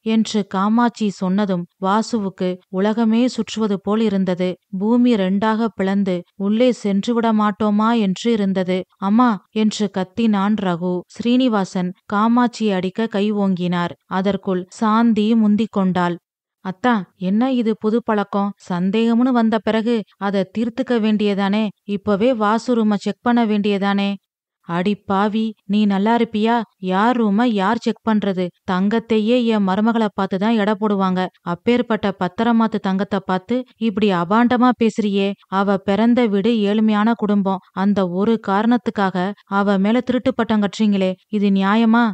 என்று காமாட்சி சொன்னதும் வாசுவுக்கு உலகமே சுற்றுவது போல் இருந்தது. பூமி 2ஆக பிளந்து உள்ளே சென்று விட மாட்டோமா என்று இருந்தது. அம்மா என்று கத்தினான் ரகு. ஸ்ரீனிவாசன் காமாட்சியை அடிக்க கை ஓங்கினார். அதற்குள் சாந்தி முந்திக் கொண்டாள். அத்தா, என்ன இது புது பழக்கம்? சந்தேகம்னு வந்த பிறகு அதை தீர்த்துக்க வேண்டியதானே? இப்பவே வாசு ரூம செக் பண்ண வேண்டியதானே? அடி பாவி, நீ நல்லா இருப்பியா? யார் ரூம யார் செக் பண்றது? தங்கத்தையே என் மருமகளை பார்த்துதான் எடை போடுவாங்க. அப்பேற்பட்ட பத்திரமாத்து தங்கத்தை பார்த்து இப்படி அபாண்டமா பேசுறியே. அவ பிறந்த வீடு ஏழ்மையான குடும்பம். அந்த ஒரு காரணத்துக்காக அவ மேல திருட்டு பட்டம் கட்டுறீங்களே, இது நியாயமா?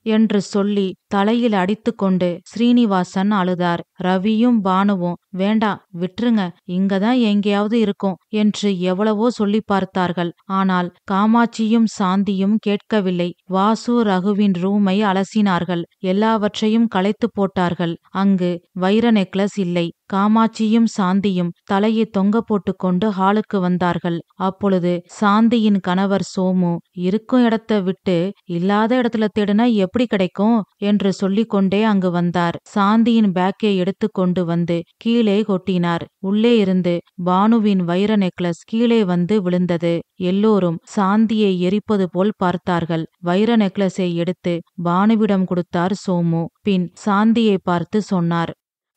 என்று சொல்லி தலையில் அடித்து கொண்டு ஸ்ரீனிவாசன் அழுதார். ரவியும் பானுவும் வேண்டாம் விட்டுருங்க, இங்கதான் எங்கேயாவது இருக்கும் என்று எவ்வளவோ சொல்லி பார்த்தார்கள். ஆனால் காமாட்சியும் சாந்தியும் கேட்கவில்லை. வாசு ரகுவின் ரூமை அலசினார்கள். எல்லாவற்றையும் களைத்து போட்டார்கள். அங்கு வைர நெக்லஸ் இல்லை. காமாட்சியும் சாந்தியும் தலையை தொங்க போட்டு கொண்டு ஹாலுக்கு வந்தார்கள். அப்பொழுது சாந்தியின் கணவர் சோமு, இருக்கும் இடத்த விட்டு இல்லாத இடத்துல தேடினா எப்படி கிடைக்கும் என்று சொல்லிக்கொண்டே அங்கு வந்தார். சாந்தியின் பேக்கை எடுத்து கொண்டு வந்து கீழே கொட்டினார். உள்ளே இருந்து பானுவின் வைர நெக்லஸ் கீழே வந்து விழுந்தது. எல்லோரும் சாந்தியை எரிப்பது போல் பார்த்தார்கள். வைர நெக்லஸை எடுத்து பானுவிடம் கொடுத்தார் சோமு. பின் சாந்தியை பார்த்து சொன்னார்,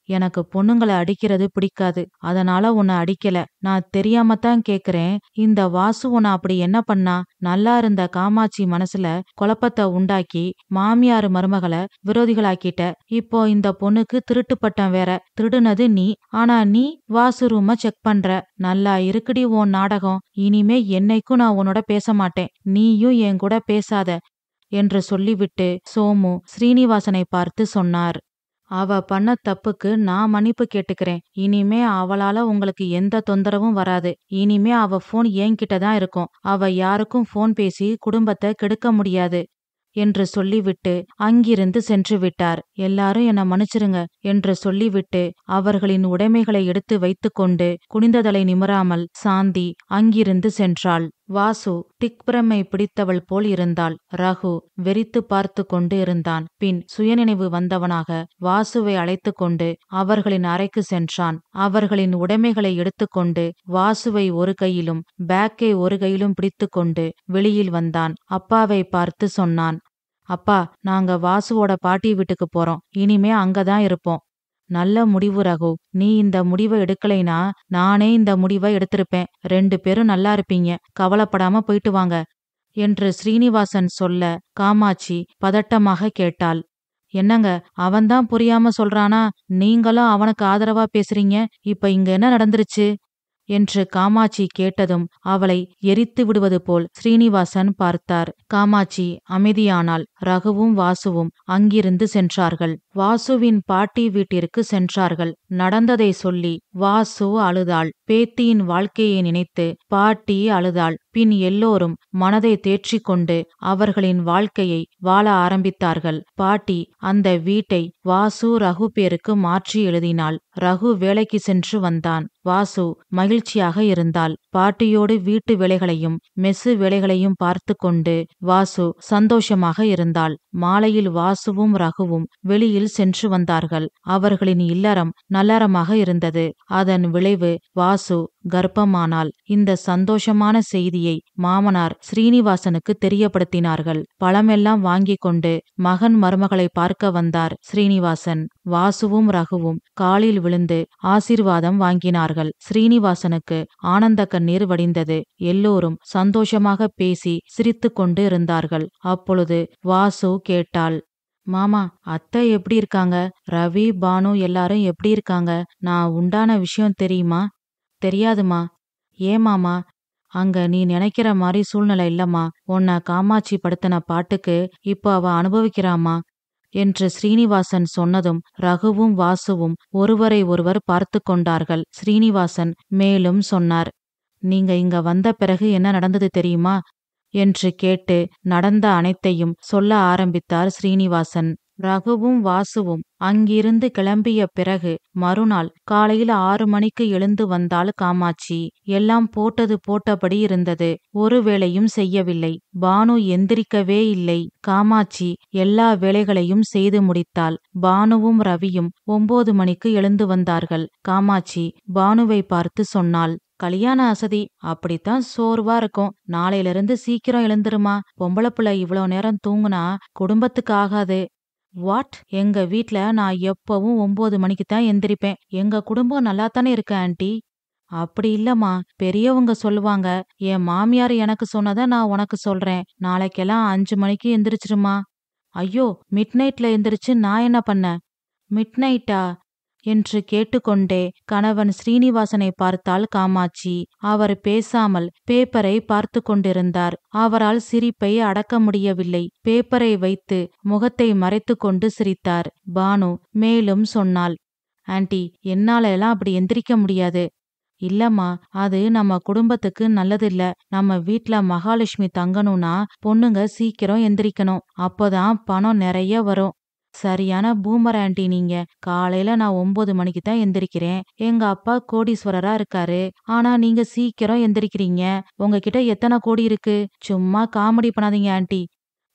எனக்கு பொண்ணுங்களை அடிக்கிறது பிடிக்காது, அதனால உன்னை அடிக்கல. நான் தெரியாமத்தான் கேக்குறேன். இந்த வாசு உன்னை அப்படி என்ன பண்ணா? நல்லா இருந்த காமாட்சி மனசுல குழப்பத்தை உண்டாக்கி மாமியார் மருமகளை விரோதிகளாக்கிட்ட. இப்போ இந்த பொண்ணுக்கு திருட்டு பட்டம் வேற. திருடுனது நீ, ஆனா நீ வாசு ரூம செக் பண்ற. நல்லா இருக்குடி உன் நாடகம். இனிமே என்னைக்கும் நான் உன்னோட பேச மாட்டேன், நீயும் என் கூட பேசாத என்று சொல்லிவிட்டு சோமு ஸ்ரீனிவாசனை பார்த்து சொன்னார், அவ பண்ண தப்புக்கு நான் மன்னிப்பு கேட்டுக்கிறேன். இனிமே அவளால உங்களுக்கு எந்த தொந்தரவும் வராது. இனிமே அவ போன் என்கிட்ட தான் இருக்கும். அவ யாருக்கும் போன் பேசி குடும்பத்தை கெடுக்க முடியாது என்று சொல்லிவிட்டு அங்கிருந்து சென்று விட்டார். எல்லாரும் என்ன மன்னிச்சிருங்க என்று சொல்லிவிட்டு அவர்களின் உடைமைகளை எடுத்து வைத்துக்கொண்டு குனிந்ததலை நிமிராமல் சாந்தி அங்கிருந்து சென்றாள். வாசு திக்பிரமை பிடித்தவள் போல் இருந்தாள். ரகு வெறித்து பார்த்து கொண்டு இருந்தான். பின் சுயநினைவு வந்தவனாக வாசுவை அழைத்து கொண்டு அவர்களின் அறைக்கு சென்றான். அவர்களின் உடைமைகளை எடுத்துக்கொண்டு வாசுவை ஒரு கையிலும் பேக்கை ஒரு கையிலும் பிடித்து கொண்டு வெளியில் வந்தான். அப்பாவை பார்த்து சொன்னான், அப்பா, நாங்க வாசுவோட பாட்டி வீட்டுக்கு போறோம். இனிமே அங்கதான் இருப்போம். நல்ல முடிவு ரகு. நீ இந்த முடிவை எடுக்கலைனா நானே இந்த முடிவை எடுத்திருப்பேன். 2 பேரும் நல்லா இருப்பீங்க. கவலைப்படாம போயிட்டு வாங்க என்று ஸ்ரீனிவாசன் சொல்ல காமாட்சி பதட்டமாக கேட்டாள், என்னங்க, அவன்தான் புரியாம சொல்றானா? நீங்களும் அவனுக்கு ஆதரவா பேசுறீங்க. இப்ப இங்க என்ன நடந்துருச்சு என்று காமாட்சி கேட்டதும் அவளை எரித்து விடுவது போல் ஸ்ரீனிவாசன் பார்த்தார். காமாட்சி அமைதியானாள். ரகுவும் வாசுவும் அங்கிருந்து சென்றார்கள். வாசுவின் பாட்டி வீட்டிற்கு சென்றார்கள். நடந்ததை சொல்லி வாசு அழுதாள். பேத்தியின் வாழ்க்கையை நினைத்து பாட்டி அழுதாள். பின் எல்லோரும் மனதை தேற்றிக்கொண்டு அவர்களின் வாழ்க்கையை வாழ ஆரம்பித்தார்கள். பாட்டி அந்த வீட்டை வாசு ரகு பேருக்கு மாற்றி எழுதினாள். ரகு வேலைக்கு சென்று வந்தான். வாசு மகிழ்ச்சியாக இருந்தாள். பாட்டியோடு வீட்டு வேலைகளையும் மெசு வேலைகளையும் பார்த்து கொண்டு வாசு சந்தோஷமாக இருந்தாள். மாலையில் வாசுவும் ரகுவும் வெளியில் சென்று வந்தார்கள். அவர்களின் இல்லறம் நல்லறமாக இருந்தது. அதன் விளைவு வாசு கர்ப்பமானாள். இந்த சந்தோஷமான செய்தியை மாமனார் ஸ்ரீனிவாசனுக்கு தெரியப்படுத்தினார்கள். பழமெல்லாம் வாங்கி கொண்டு மகன் மருமகளை பார்க்க வந்தார் ஸ்ரீனிவாசன். வாசுவும் ரகுவும் காலில் விழுந்து ஆசீர்வாதம் வாங்கினார்கள். ஸ்ரீனிவாசனுக்கு ஆனந்த கண்ணீர் வடிந்தது. எல்லோரும் சந்தோஷமாக பேசி சிரித்து கொண்டு இருந்தார்கள். அப்பொழுது வாசு கேட்டாள், மாமா, அத்தை எப்படி இருக்காங்க? ரவி, பானு எல்லாரும் எப்படி இருக்காங்க? நான் உண்டான விஷயம் தெரியுமா? தெரியாதுமா. ஏமாமா? அங்க நீ நினைக்கிற மாதிரி சூழ்நிலை இல்லம்மா. உன்னை காமாட்சி படுத்தின பாட்டுக்கு இப்போ அவ அனுபவிக்கிறாமா என்று ஸ்ரீனிவாசன் சொன்னதும் ரகுவும் வாசுவும் ஒருவரை ஒருவர் பார்த்து கொண்டார்கள். ஸ்ரீனிவாசன் மேலும் சொன்னார், நீங்க இங்க வந்த பிறகு என்ன நடந்தது தெரியுமா என்று கேட்டு நடந்த அனைத்தையும் சொல்ல ஆரம்பித்தார் ஸ்ரீனிவாசன். ரகுவும் வாசுவும் அங்கிருந்து கிளம்பிய பிறகு மறுநாள் காலையில் 6 மணிக்கு எழுந்து வந்தாள் காமாட்சி. எல்லாம் போட்டது போட்டபடி இருந்தது. ஒரு வேளையும் செய்யவில்லை. பானு எந்திரிக்கவே இல்லை. காமாட்சி எல்லா வேலைகளையும் செய்து முடித்தாள். பானுவும் ரவியும் 9 மணிக்கு எழுந்து வந்தார்கள். காமாட்சி பானுவை பார்த்து சொன்னாள், கல்யாண அசதி, அப்படித்தான் சோர்வா இருக்கும். நாளையிலிருந்து சீக்கிரம் எழுந்துருமா. பொம்பளை பிள்ளை இவ்வளோ நேரம் தூங்குனா குடும்பத்துக்கு ஆகாது. வாட்? எங்க வீட்ல நான் எப்பவும் 9 மணிக்கு தான் எந்திரிப்பேன். எங்க குடும்பம் நல்லாத்தானே இருக்கு ஆன்ட்டி. அப்படி இல்லம்மா, பெரியவங்க சொல்லுவாங்க. என் மாமியார் எனக்கு சொன்னதை நான் உனக்கு சொல்றேன். நாளைக்கெல்லாம் 5 மணிக்கு எந்திரிச்சிருமா. ஐயோ, மிட் நைட்ல எந்திரிச்சு நான் என்ன பண்ண? மிட் நைட்டா? என்று கேட்டுக்கொண்டே கணவன் ஸ்ரீனிவாசனை பார்த்தாள் காமாட்சி. அவர் பேசாமல் பேப்பரை பார்த்து கொண்டிருந்தார். அவரால் சிரிப்பை அடக்க முடியவில்லை. பேப்பரை வைத்து முகத்தை மறைத்து கொண்டு சிரித்தார். பானு மேலும் சொன்னாள், ஆண்டி, என்னால எல்லாம் அப்படி எந்திரிக்க முடியாது. இல்லம்மா, அது நம்ம குடும்பத்துக்கு நல்லதில்ல. நம்ம வீட்ல மகாலட்சுமி தங்கணும்னா பொண்ணுங்க சீக்கிரம் எந்திரிக்கணும். அப்போதான் பணம் நிறைய வரும். சரியான பூமர் ஆண்டி நீங்க. காலையில நான் 9 மணிக்கு தான் எந்திரிக்கிறேன். எங்க அப்பா கோடீஸ்வரரா இருக்காரு. ஆனா நீங்க சீக்கிரம் எந்திரிக்கிறீங்க. உங்ககிட்ட எத்தனை கோடி இருக்கு? சும்மா காமெடி பண்ணாதீங்க ஆண்டி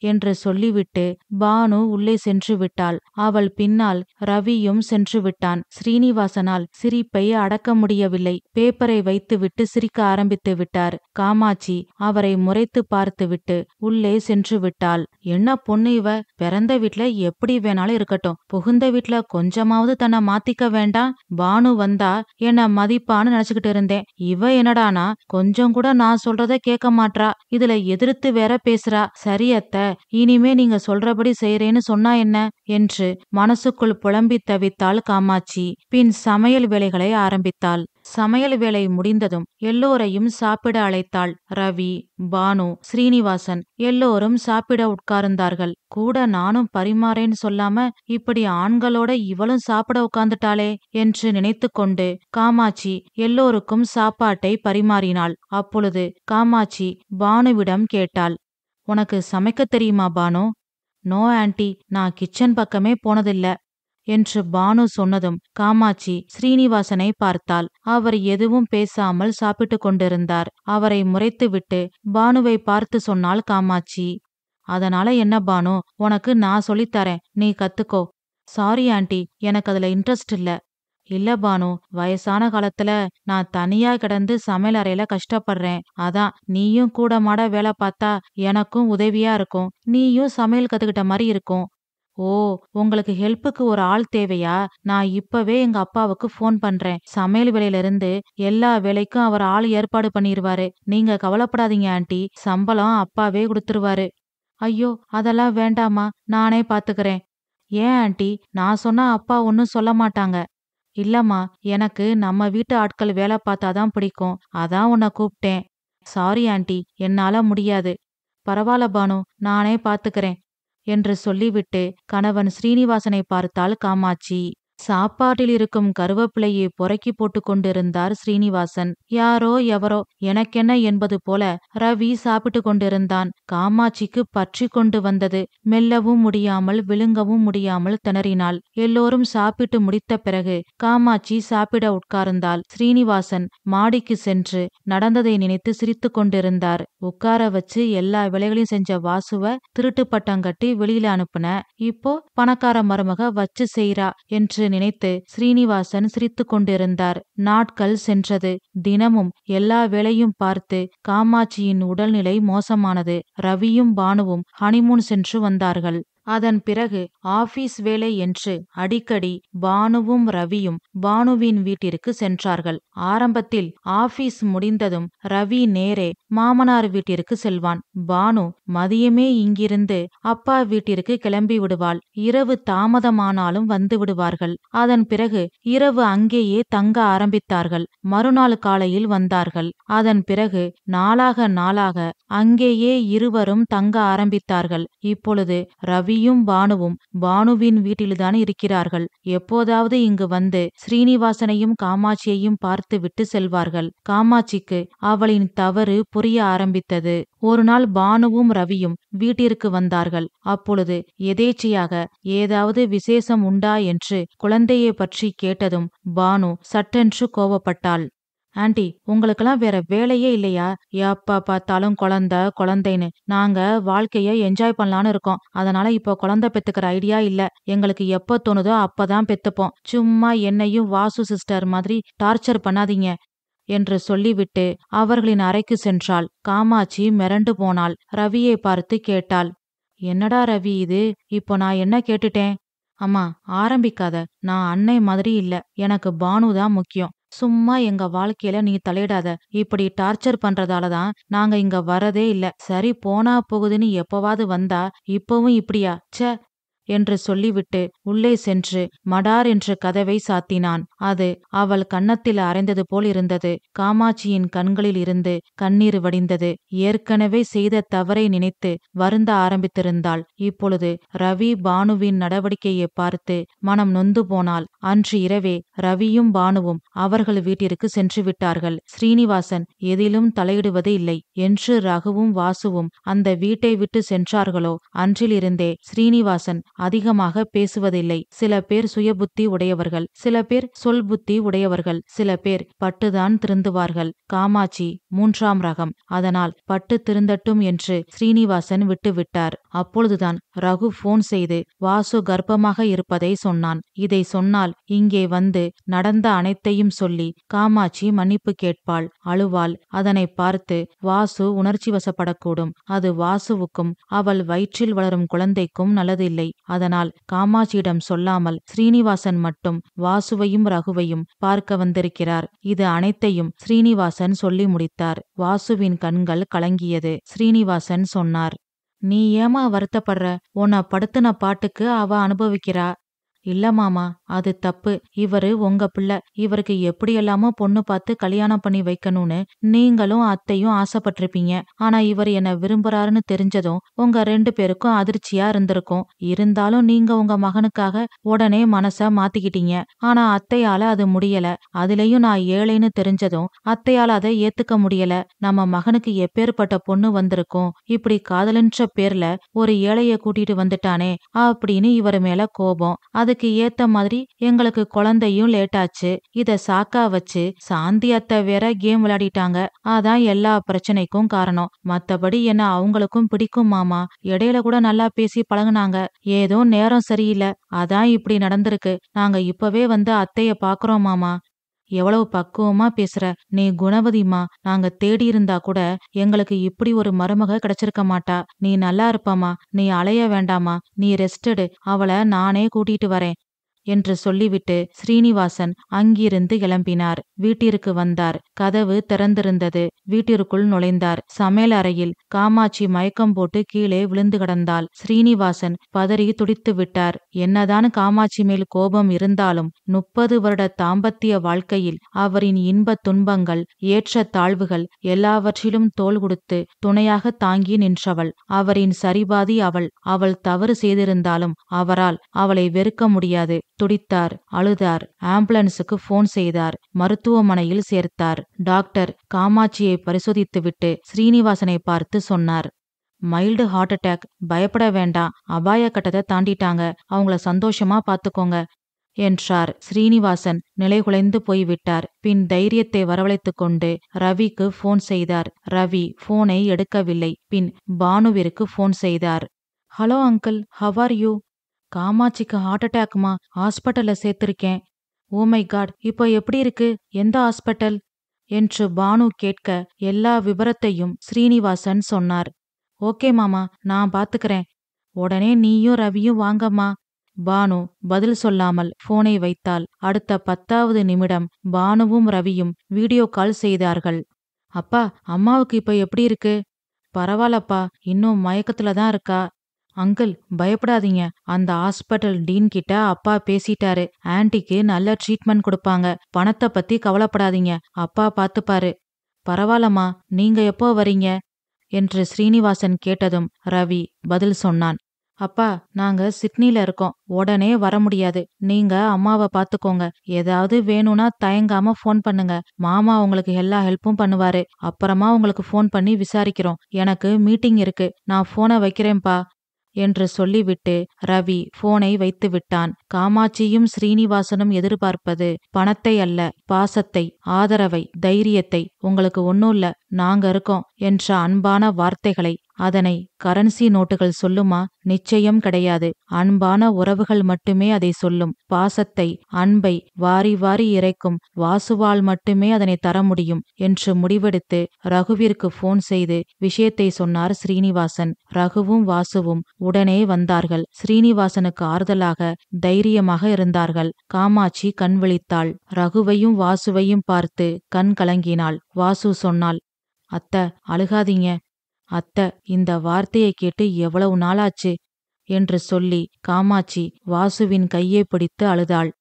என்று சொல்லிவிட்டு பானு உள்ளே சென்று விட்டாள். அவள் பின்னால் ரவியும் சென்று விட்டான். ஸ்ரீனிவாசனால் சிரிப்பை அடக்க முடியவில்லை. பேப்பரை வைத்துவிட்டு சிரிக்க ஆரம்பித்து விட்டார். காமாட்சி அவரை முறைத்து பார்த்துவிட்டு உள்ளே சென்று விட்டாள். என்ன பொண்ணு இவ? பிறந்த வீட்ல எப்படி வேணாலும் இருக்கட்டும், புகுந்த வீட்ல கொஞ்சமாவது தன்னை மாத்திக்க வேண்டாம். பானு வந்தா என்ன மதிப்பான்னு நினைச்சுக்கிட்டு இருந்தேன். இவ என்னடானா கொஞ்சம் கூட நான் சொல்றத கேட்க மாட்றா. இதுல எதிர்த்து வேற பேசுறா. சரியத்த, இனிமே நீங்க சொல்றபடி செய்யறேன்னு சொன்னா என்ன என்று மனசுக்குள் புலம்பி தவித்தாள் காமாட்சி. பின் சமையல் வேலைகளை ஆரம்பித்தாள். சமையல் வேலை முடிந்ததும் எல்லோரையும் சாப்பிட அழைத்தாள். ரவி, பானு, ஸ்ரீனிவாசன் எல்லோரும் சாப்பிட உட்கார்ந்தார்கள். கூட நானும் பரிமாறேன்னு சொல்லாம இப்படி ஆண்களோட இவளும் சாப்பிட உட்கார்ந்துட்டாளே என்று நினைத்து கொண்டு காமாட்சி எல்லோருக்கும் சாப்பாட்டை பரிமாறினாள். அப்பொழுது காமாட்சி பானுவிடம் கேட்டாள், உனக்கு சமைக்க தெரியுமா பானு? நோ ஆண்டி, நான் கிச்சன் பக்கமே போனதில்ல என்று பானு சொன்னதும் காமாட்சி ஸ்ரீனிவாசனை பார்த்தாள். அவர் எதுவும் பேசாமல் சாப்பிட்டு கொண்டிருந்தார். அவரை முறைத்துவிட்டு பானுவை பார்த்து சொன்னாள் காமாட்சி, அதனால என்ன பானு, உனக்கு நான் சொல்லித்தரேன், நீ கத்துக்கோ. சாரி ஆண்டி, எனக்கு அதுல இன்ட்ரெஸ்ட் இல்ல. இல்ல பானு, வயசான காலத்துல நான் தனியா கிடந்து சமையல் அறையில கஷ்டப்படுறேன். அதான் நீயும் கூட மாட வேலை பார்த்தா எனக்கும் உதவியா இருக்கும். நீயும் சமையல் கத்துக்கிட்ட மாதிரி இருக்கும். ஓ, உங்களுக்கு ஹெல்ப்புக்கு ஒரு ஆள் தேவையா? நான் இப்பவே எங்க அப்பாவுக்கு ஃபோன் பண்றேன். சமையல் வேலையில இருந்து எல்லா வேலைக்கும் அவர் ஆள் ஏற்பாடு பண்ணிருவாரு. நீங்க கவலைப்படாதீங்க ஆண்டி, சம்பளம் அப்பாவே கொடுத்துருவாரு. ஐயோ, அதெல்லாம் வேண்டாமா, நானே பாத்துக்கிறேன். ஏன் ஆண்டி, நான் சொன்னா அப்பா ஒன்னும் சொல்ல மாட்டாங்க. இல்லம்மா, எனக்கு நம்ம வீட்டு ஆட்கள் வேலை பார்த்தாதான் பிடிக்கும். அதான் உன்னை கூப்பிட்டேன். சாரி ஆண்டி, என்னால முடியாது. பரவாயில்ல பானு, நானே பாத்துக்கிறேன் என்று சொல்லிவிட்டு கணவன் ஸ்ரீனிவாசனை பார்த்தாள் காமாட்சி. சாப்பாட்டில் இருக்கும் கருவேப்பிலையை பொறுக்கி போட்டு கொண்டிருந்தார் ஸ்ரீனிவாசன். யாரோ எவரோ எனக்கென்ன என்பது போல ரவி சாப்பிட்டு கொண்டிருந்தான். காமாட்சிக்கு பற்றி கொண்டு வந்தது. மெல்லவும் முடியாமல் விழுங்கவும் முடியாமல் திணறினாள். எல்லோரும் சாப்பிட்டு முடித்த பிறகு காமாட்சி சாப்பிட உட்கார்ந்தாள். ஸ்ரீனிவாசன் மாடிக்கு சென்று நடந்ததை நினைத்து சிரித்து கொண்டிருந்தார். உட்கார வச்சு எல்லா வேலைகளையும் செஞ்ச வாசுவ திருட்டு பட்டம் கட்டி வெளியில அனுப்புன, இப்போ பணக்கார மருமக வச்சு செய்றா என்று நினைத்து ஸ்ரீனிவாசன் சிரித்து கொண்டிருந்தார். நாட்கள் சென்றது. தினமும் எல்லா வேளையும் பார்த்து காமாட்சியின் உடல்நிலை மோசமானது. ரவியும் பானுவும் ஹனிமூன் சென்று வந்தார்கள். அதன் பிறகு ஆபீஸ் வேலை என்று அடிக்கடி பானுவும் ரவியும் பானுவின் வீட்டிற்கு சென்றார்கள். ஆரம்பத்தில் ஆபீஸ் முடிந்ததும் ரவி நேரே மாமனார் வீட்டிற்கு செல்வான். பானு மதியமே இங்கிருந்து அப்பா வீட்டிற்கு கிளம்பி விடுவாள். இரவு தாமதமானாலும் வந்து விடுவார்கள். அதன் பிறகு இரவு அங்கேயே தங்க ஆரம்பித்தார்கள். மறுநாள் காலையில் வந்தார்கள். அதன் பிறகு நாளாக அங்கேயே இருவரும் தங்க ஆரம்பித்தார்கள். இப்பொழுது ரவியும் பானுவும் பானுவின் வீட்டில்தான் இருக்கிறார்கள். எப்போதாவது இங்கு வந்து ஸ்ரீனிவாசனையும் காமாட்சியையும் பார்த்து விட்டு செல்வார்கள். காமாட்சிக்கு அவளின் தவறு புரிய ஆரம்பித்தது. ஒரு நாள் பானுவும் ரவியும் வீட்டிற்கு வந்தார்கள். அப்பொழுது எதேச்சையாக ஏதாவது விசேஷம் உண்டா என்று குழந்தையை பற்றி கேட்டதும் பானு சட்டென்று கோபப்பட்டாள். ஆண்டி, உங்களுக்கெல்லாம் வேற வேலையே இல்லையா? எப்ப பார்த்தாலும் குழந்தைன்னு. நாங்க வாழ்க்கைய என்ஜாய் பண்ணலான்னு இருக்கோம். அதனால இப்போ குழந்தை பெத்துக்கிற ஐடியா இல்ல. எங்களுக்கு எப்ப தோணுதோ அப்பதான் பெத்துப்போம். சும்மா என்னையும் வாசு சிஸ்டர் மாதிரி டார்ச்சர் பண்ணாதீங்க என்று சொல்லிவிட்டு அவர்களின் அறைக்கு சென்றாள். காமாட்சி மிரண்டு போனாள். ரவியை பார்த்து கேட்டாள், என்னடா ரவி இது? இப்போ நான் என்ன கேட்டுட்டேன்? அம்மா, ஆரம்பிக்காத. நான் அன்னை மாதிரி இல்ல. எனக்கு பானுதான் முக்கியம். சும்மா எங்க வாழ்க்கையில நீ தலையிடாத. இப்படி டார்ச்சர் பண்றதாலதான் நாங்க இங்க வரதே இல்ல. சரி, போனா போகுதுன்னு எப்பவாது வந்தா இப்பவும் இப்படியா? ச்சே என்று சொல்லிவிட்டு உள்ளே சென்று மடார் என்று கதவை சாத்தினான். அது அவள் கன்னத்தில் அரைந்தது போல் இருந்தது. காமாட்சியின் கண்களில் இருந்து கண்ணீர் வடிந்தது. ஏற்கனவே செய்த தவறை நினைத்து வருந்த ஆரம்பித்திருந்தாள். இப்பொழுது ரவி பானுவின் நடவடிக்கையை பார்த்து மனம் நொந்து போனாள். அன்று இரவே ரவியும் பானுவும் அவர்கள் வீட்டிற்கு சென்று விட்டார்கள். ஸ்ரீனிவாசன் எதிலும் தலையிடுவது இல்லை என்று ரகுவும் வாசுவும் அந்த வீட்டை விட்டு சென்றார்களோ அன்றிலிருந்தே ஸ்ரீனிவாசன் அதிகமாக பேசுவதில்லை. சில பேர் சுயபுத்தி உடையவர்கள், சில பேர் சொல் புத்தி உடையவர்கள், சில பேர் பட்டுதான் திருந்துவார்கள். காமாட்சி மூன்றாம் ரகம். அதனால் பட்டு திருந்தட்டும் என்று ஸ்ரீனிவாசன் விட்டுவிட்டார். அப்பொழுதுதான் ரகு போன் செய்து வாசு கர்ப்பமாக இருப்பதை சொன்னான். இதை சொன்னால் இங்கே வந்து நடந்த அனைத்தையும் சொல்லி காமாட்சி மன்னிப்பு கேட்பாள், அழுவாள். அதனை பார்த்து வாசு உணர்ச்சி வசப்படக்கூடும். அது வாசுவுக்கும் அவள் வயிற்றில் வளரும் குழந்தைக்கும் நல்லதில்லை. அதனால் காமாட்சியிடம் சொல்லாமல் ஸ்ரீனிவாசன் மட்டும் வாசுவையும் ரகுவையும் பார்க்க வந்திருக்கிறார். இது அனைத்தையும் ஸ்ரீனிவாசன் சொல்லி முடித்தார். வாசுவின் கண்கள் கலங்கியது. ஸ்ரீனிவாசன் சொன்னார், நீ ஏமா வருத்தப்படுற? உன்னை படுத்தின பாட்டுக்கு அவ அனுபவிக்கிறா. இல்ல மாமா, அது தப்பு. இவரு உங்க பிள்ளை. இவருக்கு எப்படியெல்லாமோ பொண்ணு பார்த்து கல்யாணம் பண்ணி வைக்கணும்னு நீங்களும் அத்தையும் ஆசைப்பட்டிருப்பீங்க. ஆனா இவர் என்ன விரும்புறாருன்னு தெரிஞ்சதும் உங்க 2 பேருக்கும் அதிர்ச்சியா இருந்திருக்கும். இருந்தாலும் நீங்க உங்க மகனுக்காக உடனே மனச மாத்திக்கிட்டீங்க. ஆனா அத்தையால அது முடியல. அதுலயும் நான் ஏழைன்னு தெரிஞ்சதும் அத்தையால அதை ஏத்துக்க முடியல. நம்ம மகனுக்கு எப்பேற்பட்ட பொண்ணு வந்திருக்கும், இப்படி காதலன்ற பேர்ல ஒரு ஏழைய கூட்டிட்டு வந்துட்டானே அப்படின்னு இவர் மேல கோபம். அதுக்கு ஏத்த மாதிரி எங்களுக்கு குழந்தையும் லேட்டாச்சு. இத சாக்கா வச்சு சாந்தி அத்தை வேற கேம் விளையாடிட்டாங்க. அதான் எல்லா பிரச்சனைக்கும் காரணம். மத்தபடி என்ன அவங்களுக்கும் பிடிக்கும் மாமா. இடையில கூட நல்லா பேசி பழகுனாங்க. ஏதோ நேரம் சரியில்லை, அதான் இப்படி நடந்திருக்கு. நாங்க இப்பவே வந்து அத்தைய பாக்குறோம் மாமா. எவ்வளவு பக்குவமா பேசுற நீ குணவதிமா. நாங்க தேடி இருந்தா கூட எங்களுக்கு இப்படி ஒரு மருமக கிடைச்சிருக்க மாட்டா. நீ நல்லா இருப்பமா, நீ அலைய வேண்டாமா, நீ ரெஸ்டடு. அவளை நானே கூட்டிட்டு வரேன் என்று சொல்லிவிட்டு ஸ்ரீனிவாசன் அங்கிருந்து கிளம்பினார். வீட்டிற்கு வந்தார். கதவு திறந்திருந்தது. வீட்டிற்குள் நுழைந்தார். சமையல் அறையில் காமாட்சி மயக்கம் போட்டு கீழே விழுந்து கிடந்தாள். ஸ்ரீனிவாசன் பதறி துடித்து விட்டார். என்னதான் காமாட்சி மேல் கோபம் இருந்தாலும் 30 வருட தாம்பத்திய வாழ்க்கையில் அவரின் இன்ப துன்பங்கள் ஏற்ற தாழ்வுகள் எல்லாவற்றிலும் தோள் கொடுத்து துணையாக தாங்கி நின்றவள். அவரின் சரிபாதி அவள். அவள் தவறு செய்திருந்தாலும் அவரால் அவளை வெறுக்க முடியாது. துடித்தார், அழுதார். ஆம்புலன்ஸுக்கு போன் செய்தார். மருத்துவமனையில் சேர்த்தார். டாக்டர் காமாட்சியை பரிசோதித்துவிட்டு ஸ்ரீனிவாசனை பார்த்து சொன்னார், மைல்டு ஹார்ட் அட்டாக். பயப்பட வேண்டாம், அபாய கட்டத்தை தாண்டிட்டாங்க. அவங்கள சந்தோஷமா பாத்துக்கோங்க என்றார். ஸ்ரீனிவாசன் நிலைகுலைந்து போய்விட்டார். பின் தைரியத்தை வரவழைத்து கொண்டு ரவிக்கு போன் செய்தார். ரவி போனை எடுக்கவில்லை. பின் பானுவிற்கு போன் செய்தார். Hello uncle, how are you? காமாட்சிக்கு ஹார்ட் அட்டாக்மா, ஹாஸ்பிட்டல்ல சேர்த்திருக்கேன். ஓ மை காட், இப்போ எப்படி இருக்கு? எந்த ஹாஸ்பிட்டல் என்று பானு கேட்க எல்லா விபரத்தையும் ஸ்ரீனிவாசன் சொன்னார். ஓகே மாமா, நான் பாத்துக்கிறேன். உடனே நீயும் ரவியும் வாங்கம்மா. பானு பதில் சொல்லாமல் போனை வைத்தாள். அடுத்த 10வது நிமிடம் பானுவும் ரவியும் வீடியோ கால் செய்தார்கள். அப்பா, அம்மாவுக்கு இப்ப எப்படி இருக்கு? பரவாயில்லப்பா, இன்னும் மயக்கத்துல தான் இருக்கா. அங்கிள், பயப்படாதீங்க. அந்த ஹாஸ்பிட்டல் டீன் கிட்ட அப்பா பேசிட்டாரு. ஆன்ட்டிக்கு நல்ல ட்ரீட்மெண்ட் கொடுப்பாங்க. பணத்தை பத்தி கவலைப்படாதீங்க, அப்பா பாத்துப்பாரு. பரவாயில்லம்மா, நீங்க எப்போ வரீங்க என்று ஸ்ரீனிவாசன் கேட்டதும் ரவி பதில் சொன்னான். அப்பா, நாங்க சிட்னில இருக்கோம். உடனே வர முடியாது. நீங்க அம்மாவை பாத்துக்கோங்க. ஏதாவது வேணும்னா தயங்காம போன் பண்ணுங்க. மாமா உங்களுக்கு எல்லா ஹெல்ப்பும் பண்ணுவாரு. அப்புறமா உங்களுக்கு போன் பண்ணி விசாரிக்கிறோம். எனக்கு மீட்டிங் இருக்கு, நான் போனை வைக்கிறேன்பா என்று சொல்லிவிட்டு ரவி போனை வைத்து விட்டான். காமாட்சியும் ஸ்ரீனிவாசனும் எதிர்பார்ப்பது பணத்தை அல்ல, பாசத்தை, ஆதரவை, தைரியத்தை. உங்களுக்கு ஒன்னும் இல்ல, நாங்க இருக்கோம் என்ற அன்பான வார்த்தைகளை. அதனை கரன்சி நோட்டுகள் சொல்லுமா? நிச்சயம் கிடையாது. அன்பான உறவுகள் மட்டுமே அதை சொல்லும். பாசத்தை, அன்பை வாரி வாரி இறைக்கும் வாசுவால் மட்டுமே அதனை தர முடியும் என்று முடிவெடுத்து ரகுவிற்கு போன் செய்து விஷயத்தை சொன்னார் ஸ்ரீனிவாசன். ரகுவும் வாசுவும் உடனே வந்தார்கள். ஸ்ரீனிவாசனுக்கு ஆறுதலாக தைரியமாக இருந்தார்கள். காமாட்சி கண் விழித்தாள். ரகுவையும் வாசுவையும் பார்த்து கண் கலங்கினாள். வாசு சொன்னாள், அத்தை, அழுகாதீங்க. அத்தை, இந்த வார்த்தையை கேட்டு எவ்வளவு நாளாச்சு என்று சொல்லி காமாட்சி வாசுவின் கையை பிடித்து அழுதாள்.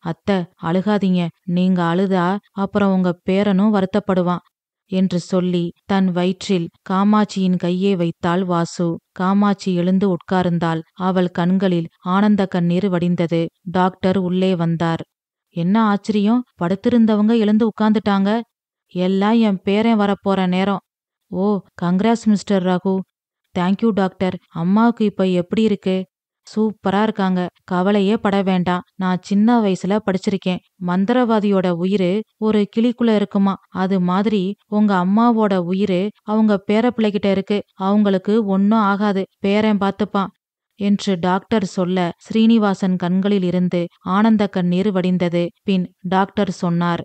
அத்தை, அழுகாதீங்க, நீங்க அழுதா அப்புறம் உங்க பேரனும் வருத்தப்படுவான் என்று சொல்லி தன் வயிற்றில் காமாட்சியின் கையை வைத்தாள் வாசு. காமாட்சி எழுந்து உட்கார்ந்தாள். அவள் கண்களில் ஆனந்த கண்ணீர் வடிந்தது. டாக்டர் உள்ளே வந்தார். என்ன ஆச்சரியம், படுத்திருந்தவங்க எழுந்து உட்கார்ந்துட்டாங்க. எல்லாம் என் பேரன் வரப்போற நேரம். Oh, congrats mister Raghu. Thank you doctor. அம்மாவுக்கு இப்ப எப்படி இருக்கு? சூப்பரா இருக்காங்க, கவலையே பட வேண்டாம். நான் சின்ன வயசுல படிச்சிருக்கேன். மந்திரவாதியோட உயிரு ஒரு கிளிக்குள்ள இருக்குமா, அது மாதிரி உங்க அம்மாவோட உயிரு அவங்க பேரப்பிள்ளைகிட்ட இருக்கு. அவங்களுக்கு ஒன்னும் ஆகாது, பேரன் பார்த்துப்பான் என்று டாக்டர் சொல்ல ஸ்ரீனிவாசன் கண்களில் இருந்து ஆனந்த கண்ணீர் வடிந்தது. பின் டாக்டர் சொன்னார்,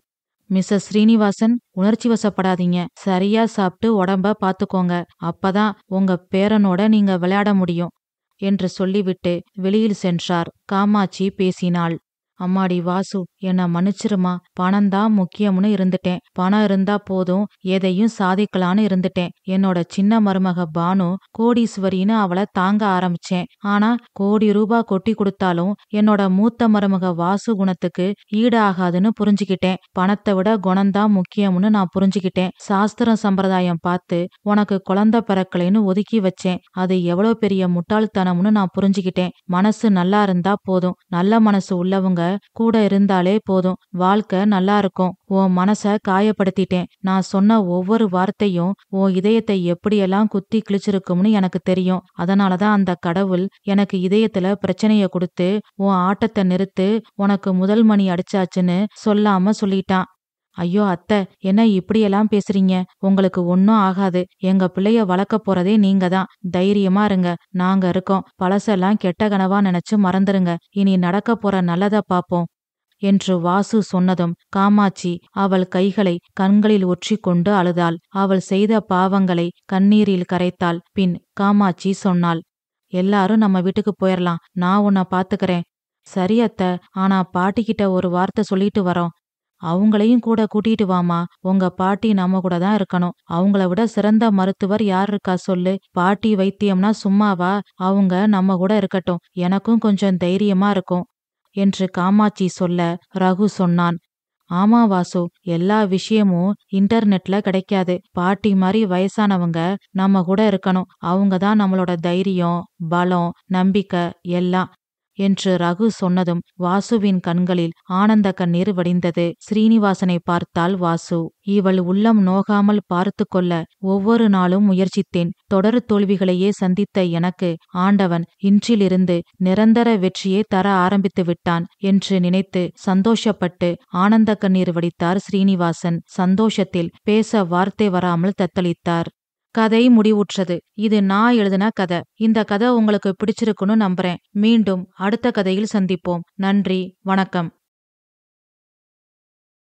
மிஸ்ஸஸ் ஸ்ரீனிவாசன், உணர்ச்சி வசப்படாதீங்க. சரியா சாப்பிட்டு உடம்ப பாத்துக்கோங்க. அப்பதான் உங்க பேரனோட நீங்க விளையாட முடியும் என்று சொல்லிவிட்டு வெளியில் சென்றார். காமாட்சி பேசினாள். அம்மாடி வாசு, என்ன மன்னிச்சிருமா. பணம்தான் முக்கியம்னு இருந்துட்டேன். பணம் இருந்தா போதும், எதையும் சாதிக்கலான்னு இருந்துட்டேன். என்னோட சின்ன மருமக பானு கோடீஸ்வரின்னு அவளை தாங்க ஆரம்பிச்சேன். ஆனா கோடி ரூபாய் கொட்டி கொடுத்தாலும் என்னோட மூத்த மருமக வாசு குணத்துக்கு ஈடு ஆகாதுன்னு புரிஞ்சுக்கிட்டேன். பணத்தை விட குணம்தான் முக்கியம்னு நான் புரிஞ்சுக்கிட்டேன். சாஸ்திரம் சம்பிரதாயம் பார்த்து உனக்கு குழந்தை பிறக்கலைன்னு ஒதுக்கி வச்சேன். அது எவ்வளவு பெரிய முட்டாள்தனம்னு நான் புரிஞ்சுக்கிட்டேன். மனசு நல்லா இருந்தா போதும். நல்ல மனசு உள்ளவங்க கூட இருந்தாலே போதும், வாழ்க்கை நல்லா இருக்கும். உன் மனச காயப்படுத்திட்டேன். நான் சொன்ன ஒவ்வொரு வார்த்தையும் உன் இதயத்தை எப்படியெல்லாம் குத்தி கிழிச்சிருக்கும்னு எனக்கு தெரியும். அதனாலதான் அந்த கடவுள் எனக்கு இதயத்துல பிரச்சனைய கொடுத்து உன் ஆட்டத்தை நிறுத்து, உனக்கு முதல் மணி அடிச்சாச்சுன்னு சொல்லாம சொல்லிட்டான். ஐயோ அத்தை, என்ன இப்படியெல்லாம் பேசுறீங்க? உங்களுக்கு ஒன்னும் ஆகாது. எங்க பிள்ளைய வளர்க்க போறதே நீங்க தான். தைரியமா இருங்க, நாங்க இருக்கோம். பழசெல்லாம் கெட்ட கனவா நினைச்சு மறந்துருங்க. இனி நடக்க போற நல்லத பாப்போம் என்று வாசு சொன்னதும் காமாட்சி அவள் கைகளை கண்களில் ஒற்றிக்கொண்டு அழுதாள். அவள் செய்த பாவங்களை கண்ணீரில் கரைத்தாள். பின் காமாட்சி சொன்னாள், எல்லாரும் நம்ம வீட்டுக்கு போயிரலாம். நான் உன்னை பாத்துக்கிறேன். சரி அத்தை, ஆனா பாட்டிக்கிட்ட ஒரு வார்த்தை சொல்லிட்டு வரோம். அவங்களையும் கூட கூட்டிட்டு வாமா. உங்க பாட்டி நம்ம கூட தான் இருக்கணும். அவங்கள விட சிறந்த மருத்துவர் யார் இருக்கா சொல்லு? பாட்டி வைத்தியம்னா சும்மாவா? அவங்க நம்ம கூட இருக்கட்டும், எனக்கும் கொஞ்சம் தைரியமா இருக்கும் என்று காமாட்சி சொல்ல ரகு சொன்னான். ஆமா வாசு, எல்லா விஷயமும் இன்டர்நெட்ல கிடைக்காது. பாட்டி மாதிரி வயசானவங்க நம்ம கூட இருக்கணும். அவங்கதான் நம்மளோட தைரியம், பலம், நம்பிக்கை எல்லாம் என்று ரகு சொன்னதும் வாசுவின் கண்களில் ஆனந்த கண்ணீர் வடிந்தது. ஸ்ரீனிவாசனை பார்த்தாள் வாசு. இவள் உள்ளம் நோகாமல் பார்த்து கொள்ள ஒவ்வொரு நாளும் முயற்சித்தேன். தொடர் தோல்விகளையே சந்தித்த எனக்கு ஆண்டவன் இன்றிலிருந்து நிரந்தர வெற்றியை தர ஆரம்பித்து விட்டான் என்று நினைத்து சந்தோஷப்பட்டு ஆனந்த கண்ணீர் வடித்தார் ஸ்ரீனிவாசன். சந்தோஷத்தில் பேச வார்த்தை வராமல் தத்தளித்தார். கதை முடிவுற்றது. இது நான் எழுதின கதை. இந்த கதை உங்களுக்கு பிடிச்சிருக்குன்னு நம்புறேன். மீண்டும் அடுத்த கதையில் சந்திப்போம். நன்றி, வணக்கம்.